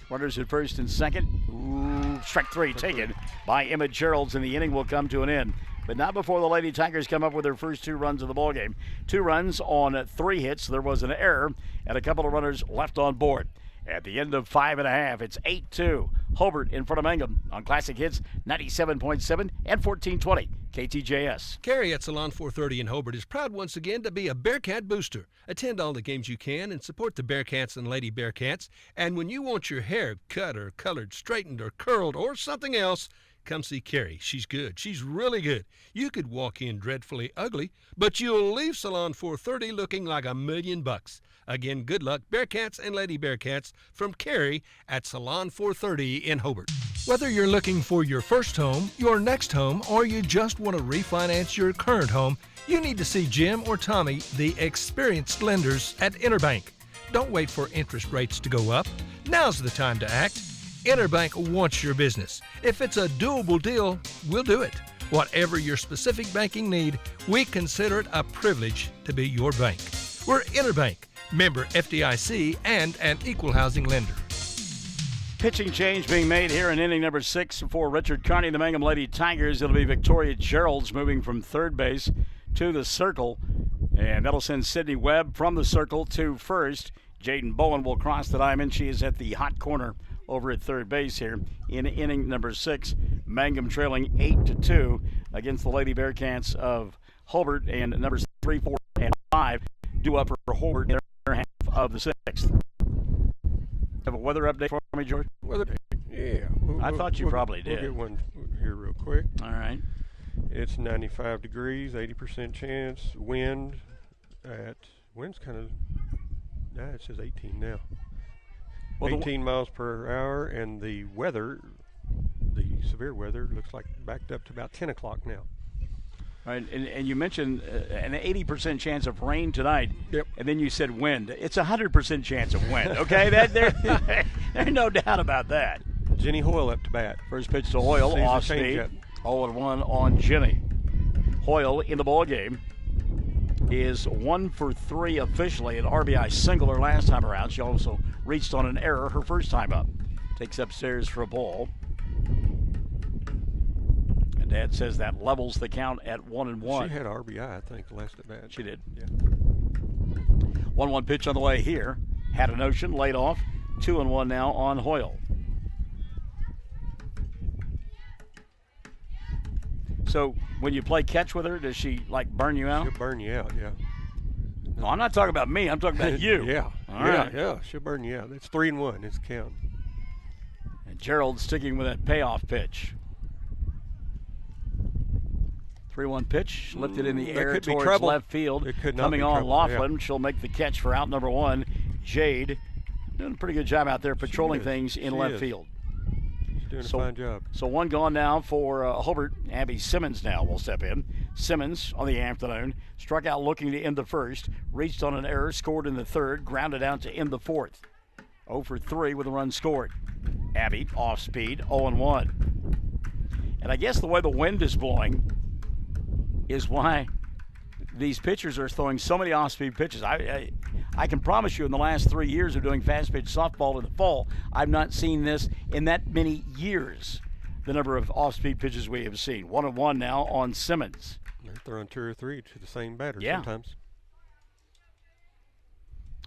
Runners at first and second. Ooh, strike 3 taken by Emma Gerald's, and the inning will come to an end. But not before the Lady Tigers come up with their first 2 runs of the ballgame. 2 runs on 3 hits. There was an error and a couple of runners left on board. At the end of 5.5, it's 8-2. Hobart in front of Mangum on Classic Hits 97.7 and 1420 KTJS. Carrie at Salon 430 in Hobart is proud once again to be a Bearcat booster. Attend all the games you can and support the Bearcats and Lady Bearcats. And when you want your hair cut or colored, straightened or curled or something else, Come see Carrie. She's good. She's really good. You could walk in dreadfully ugly, but you'll leave Salon 430 looking like $1,000,000. Again, good luck, Bearcats and Lady Bearcats, from Carrie at Salon 430 in Hobart. Whether you're looking for your first home, your next home, or you just want to refinance your current home, you need to see Jim or Tommy, the experienced lenders at Interbank. Don't wait for interest rates to go up. Now's the time to act. Interbank wants your business. If it's a doable deal, we'll do it. Whatever your specific banking need, we consider it a privilege to be your bank. We're Interbank, member FDIC, and an equal housing lender. Pitching change being made here in inning number 6 for Richard Carney, the Mangum Lady Tigers. It'll be Victoria Gerald's moving from third base to the circle, and that'll send Sydney Webb from the circle to first. Jaden Bowen will cross the diamond. She is at the hot corner over at third base here in inning number 6. Mangum trailing 8-2 against the Lady Bearcats of Hobart, and numbers 3, 4, and 5 due up for Hobart in their half of the 6th. Have a weather update for me, George? Weather update? Yeah. I thought you probably did. We'll get one here real quick. All right. It's 95 degrees, 80% chance. Wind's kind of, it says 18 now. Well, 18 miles per hour, and the weather, the severe weather, looks like backed up to about 10 o'clock now. Right, and you mentioned an 80% chance of rain tonight. Yep. And then you said wind. It's a 100% chance of wind. Okay, there's no doubt about that. Jenny Hoyle up to bat. First pitch to Hoyle, off speed. 0-1 on Jenny. Hoyle in the ball game is 1 for 3 officially, an RBI single her last time around. She also reached on an error her first time up. Takes upstairs for a ball. And Dad says that levels the count at 1-1. She had RBI, I think, last at bat. She did. Yeah. 1-1 pitch on the way here. Had a notion, laid off. 2-1 now on Hoyle. So when you play catch with her, does she burn you out? She'll burn you out, yeah. No, I'm not talking about me. I'm talking about you. Yeah. All right. Yeah. She'll burn you out. It's 3-1. It's count. And Gerald sticking with that payoff pitch. 3-1 pitch, lifted in the air towards left field. It could not coming be on trouble. Laughlin. Yeah. She'll make the catch for out number 1. Jade doing a pretty good job out there patrolling things in left field. Doing a fine job. So 1 gone now for Hobart. Abby Simmons now will step in. Simmons on the afternoon struck out looking to end the first, reached on an error, scored in the third, grounded out to end the fourth. 0 for 3 with a run scored. Abby off speed, 0-1. And I guess the way the wind is blowing is why these pitchers are throwing so many off-speed pitches. I can promise you in the last 3 years of doing fast-pitch softball in the fall, I've not seen this in that many years, the number of off-speed pitches we have seen. 1-1 now on Simmons. They're throwing 2 or 3 to the same batter sometimes.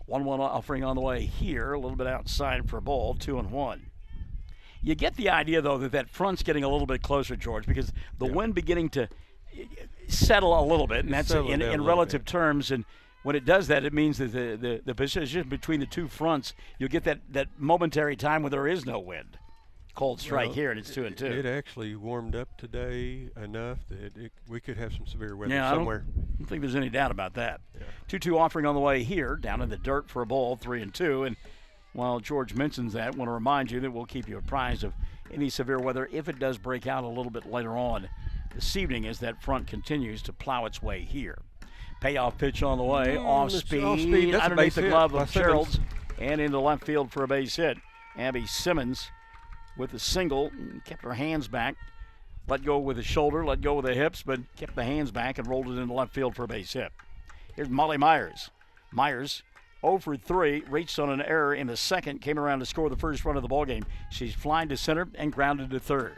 1-1 offering on the way here, a little bit outside for a ball, 2-1. You get the idea, though, that front's getting a little bit closer, George, because the wind beginning to settle a little bit, and that's in relative terms. And when it does that, it means that the position between the two fronts, you'll get that momentary time when there is no wind. Cold strike here, and it's 2-2. It actually warmed up today enough that we could have some severe weather I somewhere. don't think there's any doubt about that. 2-2 offering on the way here, down in the dirt for a ball, 3-2. And while George mentions that, I want to remind you that we'll keep you apprised of any severe weather if it does break out a little bit later on this evening as that front continues to plow its way here. Payoff pitch on the way, off speed underneath the glove of Gerald's and into left field for a base hit. Abby Simmons with a single, kept her hands back, let go with the shoulder, let go with the hips, but kept the hands back and rolled it into left field for a base hit. Here's Molly Myers. Myers 0 for 3, reached on an error in the second, came around to score the first run of the ballgame. She's flying to center and grounded to third.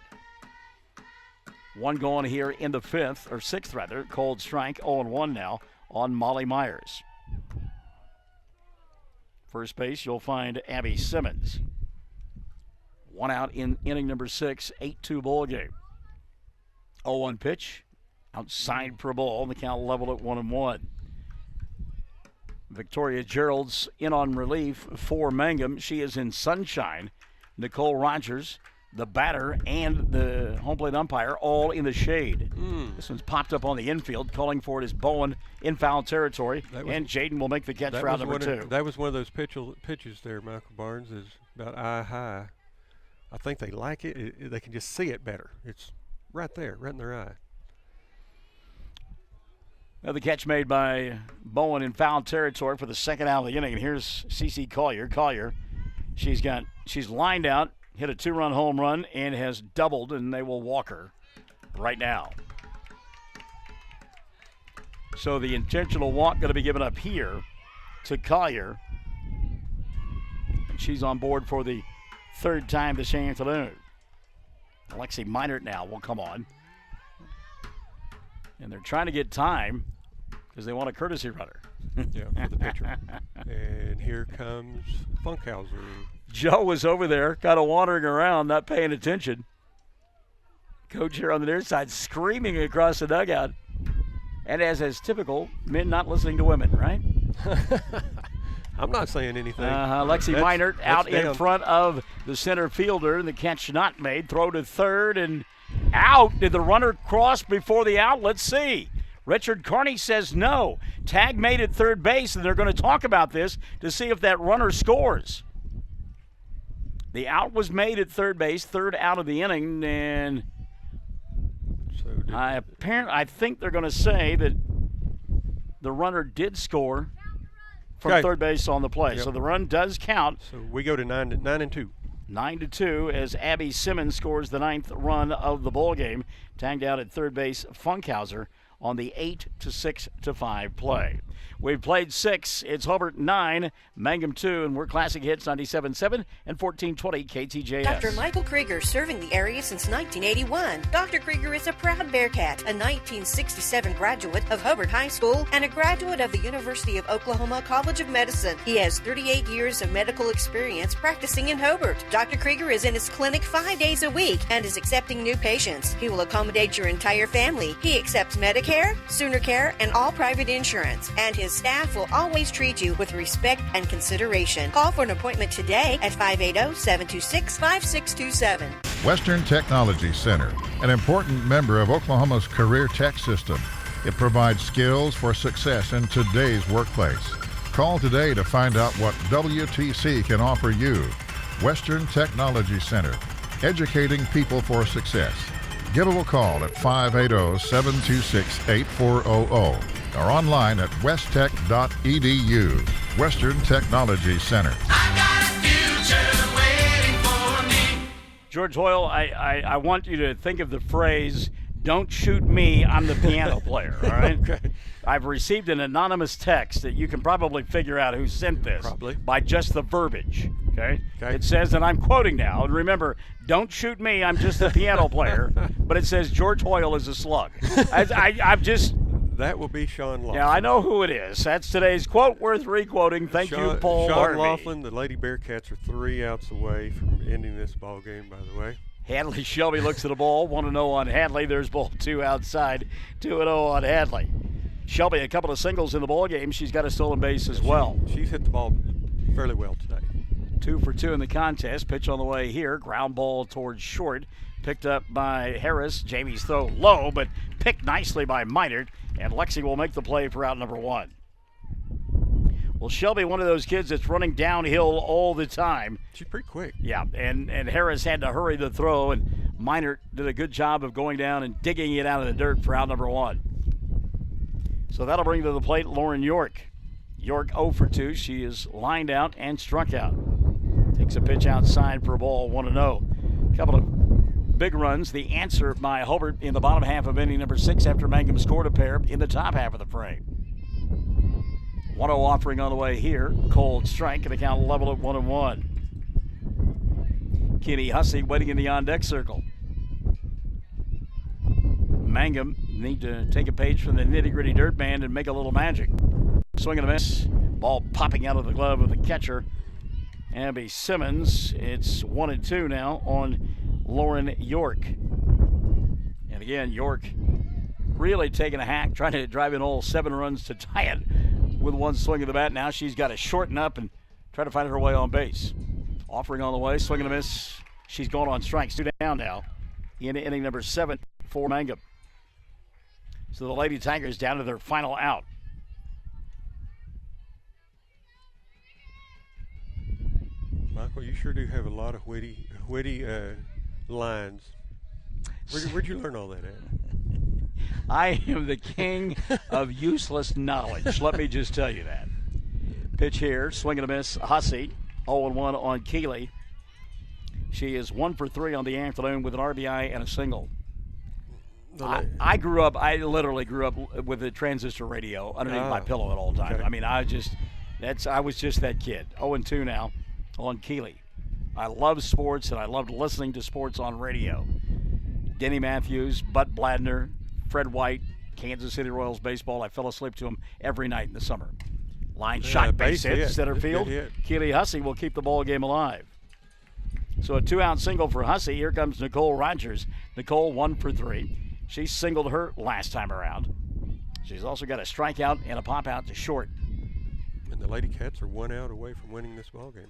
1 gone here in the sixth rather. Cold strike, 0-1 now on Molly Myers. First base, you'll find Abby Simmons. 1 out in inning number 6, 8-2 ball game. 0-1 pitch, outside for a ball. The count leveled at 1-1. Victoria Gerald's in on relief for Mangum. She is in sunshine. Nicole Rogers the batter and the home plate umpire all in the shade. This one's popped up on the infield. Calling for it is Bowen in foul territory, and Jaden will make the catch for out number 2. That was one of those pitches there, Michael Barnes, is about eye high. I think they like it. They can just see it better. It's right there, right in their eye. Another catch made by Bowen in foul territory for the second out of the inning. And here's CeCe Collier. Collier, she's lined out, hit a 2-run home run, and has doubled, and they will walk her right now. So the intentional walk going to be given up here to Collier. She's on board for the 3rd time this afternoon. Alexi Minert now will come on. And they're trying to get time because they want a courtesy runner. Yeah, for the pitcher. And here comes Funkhauser. Joe was over there, kind of wandering around, not paying attention. Coach here on the near side screaming across the dugout. And as is typical, men not listening to women, right? I'm not saying anything. Lexi Minert out in down. front of the center fielder. The catch not made. Throw to third and out. Did the runner cross before the out? Let's see. Richard Carney says no. Tag made at third base, and they're going to talk about this to see if that runner scores. The out was made at third base, 3rd out of the inning, and I think they're going to say that the runner did score from third base on the play. Yep. So the run does count. So we go to 9-2. 9-2 as Abby Simmons scores the 9th run of the ball game. Tagged out at third base, Funkhauser on the 8-6-5 play. We've played 6. It's Hobart 9, Mangum 2, and we're Classic Hits 97.7 and 1420 KTJS. Dr. Michael Krieger, serving the area since 1981. Dr. Krieger is a proud Bearcat, a 1967 graduate of Hobart High School and a graduate of the University of Oklahoma College of Medicine. He has 38 years of medical experience practicing in Hobart. Dr. Krieger is in his clinic 5 days a week and is accepting new patients. He will accommodate your entire family. He accepts Medicare, Sooner Care, and all private insurance. And his staff will always treat you with respect and consideration. Call for an appointment today at 580-726-5627. Western Technology Center, an important member of Oklahoma's career tech system. It provides skills for success in today's workplace. Call today to find out what WTC can offer you. Western Technology Center, educating people for success. Give them a call at 580-726-8400 or online at westtech.edu. Western Technology Center. George Hoyle, I want you to think of the phrase, "Don't shoot me, I'm the piano player," all right? Okay. I've received an anonymous text that you can probably figure out who sent this by just the verbiage, okay? It says, and I'm quoting now, and remember, "Don't shoot me, I'm just the piano player," but it says George Hoyle is a slug. I've just... That will be Sean Laughlin. Yeah, I know who it is. That's today's quote worth re-quoting. Thank you, Paul Sean Harvey. Laughlin, the Lady Bearcats are 3 outs away from ending this ball game, by the way. Hadley Shelby looks at the ball, 1-0 on Hadley. There's ball 2 outside, 2-0 on Hadley. Shelby, a couple of singles in the ball game. She's got a stolen base as well. She's hit the ball fairly well today. 2 for 2 in the contest. Pitch on the way here. Ground ball towards short. Picked up by Harris. Jamie's throw low, but picked nicely by Minert. And Lexi will make the play for out number 1. Well, Shelby, one of those kids that's running downhill all the time. She's pretty quick. Yeah, and Harris had to hurry the throw, and Minert did a good job of going down and digging it out of the dirt for out number 1. So that'll bring to the plate Lauren York. York 0 for 2. She is lined out and struck out. Takes a pitch outside for a ball, 1-0. Couple of big runs. The answer by Hobart in the bottom half of inning number 6 after Mangum scored a pair in the top half of the frame. 1-0 offering on the way here. Cold strike and the count level at 1-1. Kenny Hussey waiting in the on-deck circle. Mangum need to take a page from the nitty-gritty dirt band and make a little magic. Swing and a miss. Ball popping out of the glove of the catcher, Abby Simmons. It's 1-2 now on Lauren York. And again, York really taking a hack, trying to drive in all 7 runs to tie it with one swing of the bat. Now she's got to shorten up and try to find her way on base. Offering on the way, swing and a miss She's gone on strikes. 2 down now in inning number 7 for Mangum. So the Lady Tigers down to their final out. Michael, you sure do have a lot of witty lines. Where'd you learn all that at? I am the king of useless knowledge. Let me just tell you that. Pitch here, swing and a miss. Hussey, 0-1 on Keeley. She is 1 for 3 on the afternoon with an RBI and a single. I literally grew up with a transistor radio underneath my pillow at all times. Okay. I mean, I was just that kid. 0-2 now on Keeley. I love sports, and I loved listening to sports on radio. Denny Matthews, Bud Bladner, Fred White, Kansas City Royals baseball. I fell asleep to them every night in the summer. Line shot, base hit, center field. Keeley Hussey will keep the ball game alive. So a 2-out single for Hussey. Here comes Nicole Rogers. Nicole 1 for 3. She singled her last time around. She's also got a strikeout and a pop out to short. And the Lady Cats are 1 out away from winning this ball game.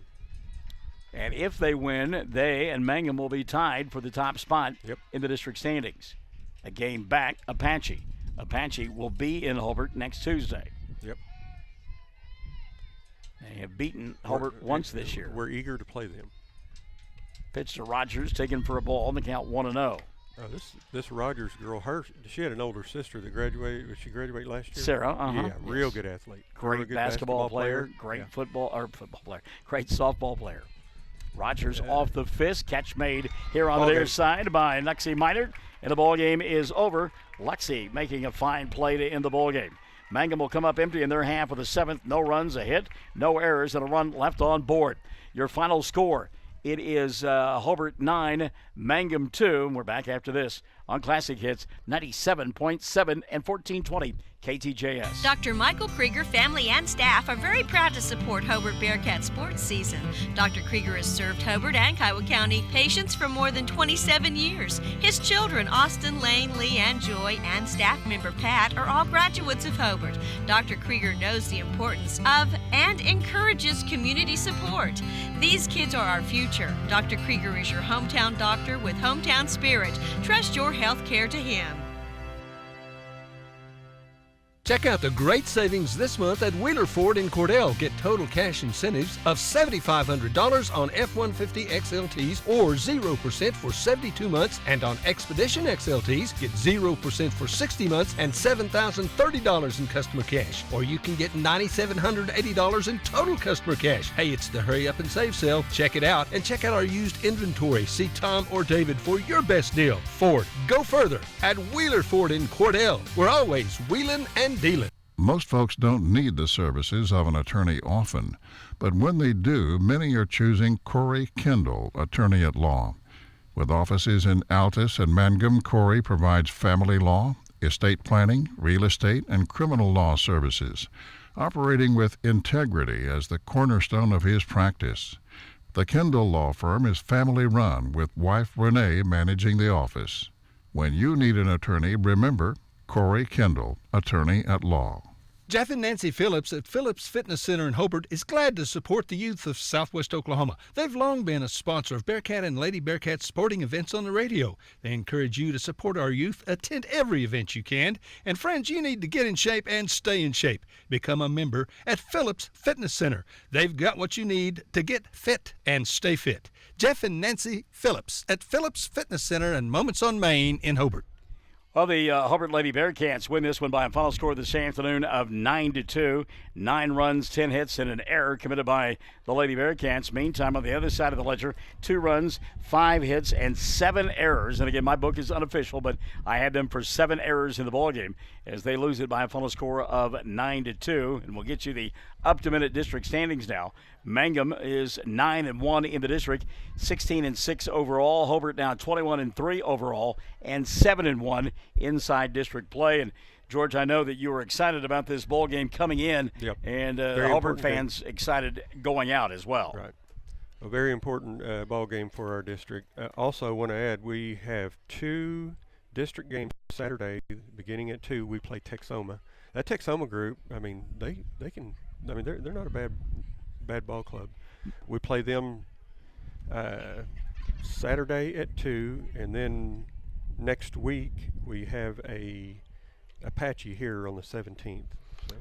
And if they win, they and Mangum will be tied for the top spot in the district standings. A game back, Apache. Apache will be in Hobart next Tuesday. Yep. They have beaten Hobart once this year. We're eager to play them. Pitch to Rogers, taken for a ball, and the count 1-0. Oh, this Rogers girl, she had an older sister that graduated. Did she graduate last year? Sarah, Yeah, real good athlete. Great good basketball player, great football player, great softball player. Rogers off the fist, catch made here on the near side by Lexi Minor, and the ball game is over. Lexi making a fine play to end the ball game. Mangum will come up empty in their half of the 7th. No runs, a hit, no errors, and a run left on board. Your final score. It is Hobart 9, Mangum 2. And we're back after this on Classic Hits 97.7 and 1420 KTJS. Dr. Michael Krieger, family and staff are very proud to support Hobart Bearcat sports season. Dr. Krieger has served Hobart and Kiowa County patients for more than 27 years. His children, Austin, Lane, Lee, and Joy, and staff member Pat, are all graduates of Hobart. Dr. Krieger knows the importance of and encourages community support. These kids are our future. Dr. Krieger is your hometown doctor with hometown spirit. Trust your health care to him. Check out the great savings this month at Wheeler Ford in Cordell. Get total cash incentives of $7,500 on F-150 XLTs or 0% for 72 months. And on Expedition XLTs, get 0% for 60 months and $7,030 in customer cash. Or you can get $9,780 in total customer cash. Hey, it's the Hurry Up and Save sale. Check it out and check out our used inventory. See Tom or David for your best deal. Ford, go further at Wheeler Ford in Cordell. We're always wheeling and dealing. Most folks don't need the services of an attorney often, but when they do, many are choosing Corey Kendall, attorney at law. With offices in Altus and Mangum, Corey provides family law, estate planning, real estate, and criminal law services, operating with integrity as the cornerstone of his practice. The Kendall Law Firm is family-run, with wife Renee managing the office. When you need an attorney, remember Corey Kendall, attorney at law. Jeff and Nancy Phillips at Phillips Fitness Center in Hobart is glad to support the youth of Southwest Oklahoma. They've long been a sponsor of Bearcat and Lady Bearcat sporting events on the radio. They encourage you to support our youth, attend every event you can, and friends, you need to get in shape and stay in shape. Become a member at Phillips Fitness Center. They've got what you need to get fit and stay fit. Jeff and Nancy Phillips at Phillips Fitness Center and Moments on Main in Hobart. Well, the Hobart Lady Bearcats win this one by a final score this afternoon of 9-2. 9 runs, 10 hits, and an error committed by the Lady Bearcats. Meantime, on the other side of the ledger, 2 runs, 5 hits, and 7 errors. And again, my book is unofficial, but I had them for 7 errors in the ballgame as they lose it by a final score of 9-2. And we'll get you the up-to-minute district standings now. Mangum is 9-1 in the district, 16-6 overall. Hobart now 21-3 overall, and 7-1 inside district play. And George, I know that you were excited about this ball game coming in, and Hobart fans excited going out as well. Right, a very important ball game for our district. Also, want to add we have 2 district games Saturday, beginning at 2. We play Texoma. That Texoma group, I mean, they can. I mean, they're not a bad ball club. We play them Saturday at 2, and then next week we have a Apache here on the 17th. So.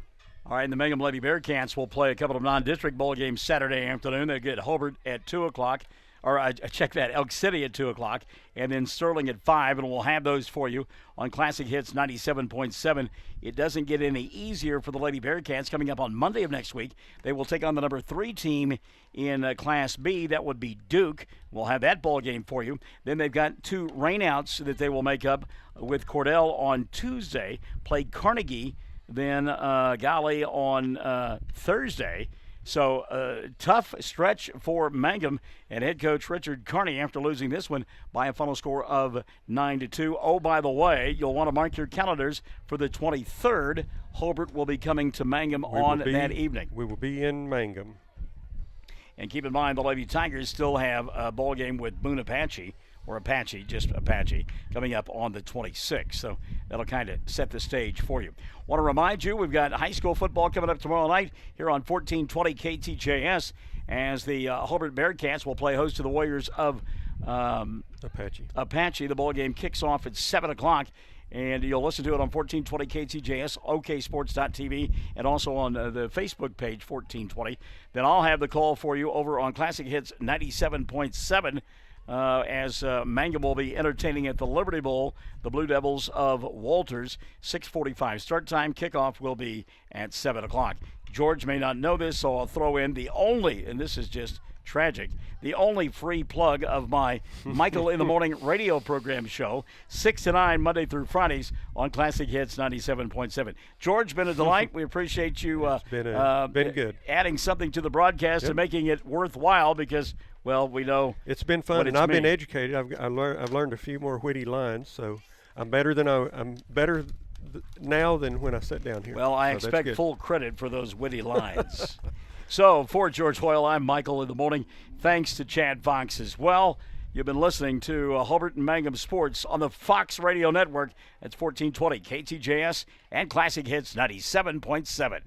All right, and the Mangum Lady Bearcats will play a couple of non-district bowl games Saturday afternoon. They get Hobart at 2 o'clock. Or check that, Elk City at 2 o'clock, and then Sterling at 5, and we'll have those for you on Classic Hits 97.7. It doesn't get any easier for the Lady Bearcats. Coming up on Monday of next week, they will take on the number 3 team in Class B. That would be Duke. We'll have that ball game for you. Then they've got 2 rainouts that they will make up with Cordell on Tuesday, play Carnegie, then Golly on Thursday. So, tough stretch for Mangum and head coach Richard Carney after losing this one by a final score of 9-2. Oh, by the way, you'll want to mark your calendars for the 23rd. Hobart will be coming to Mangum that evening. We will be in Mangum. And keep in mind, the Lady Tigers still have a ball game with Boone Apache, or Apache, just Apache, coming up on the 26th. So that'll kind of set the stage for you. Want to remind you, we've got high school football coming up tomorrow night here on 1420 KTJS as the Hobart Bearcats will play host to the Warriors of Apache. The ball game kicks off at 7 o'clock. And you'll listen to it on 1420 KTJS, oksports.tv, and also on the Facebook page, 1420. Then I'll have the call for you over on Classic Hits 97.7 as Mangum will be entertaining at the Liberty Bowl, the Blue Devils of Walters, 6:45 start time. Kickoff will be at 7 o'clock. George may not know this, so I'll throw in the only, and this is just tragic, the only free plug of my Michael in the Morning radio program show, 6 to 9, Monday through Fridays on Classic Hits 97.7. George, been a delight. We appreciate you been good. Adding something to the broadcast and making it worthwhile because, well, we know it's been fun, and I've been educated. I've learned a few more witty lines, so I'm better now than when I sat down here. Well, I expect full credit for those witty lines. So, for George Hoyle, I'm Michael in the Morning. Thanks to Chad Fox as well. You've been listening to Hobart and Mangum Sports on the Fox Radio Network. That's 1420 KTJS and Classic Hits 97.7.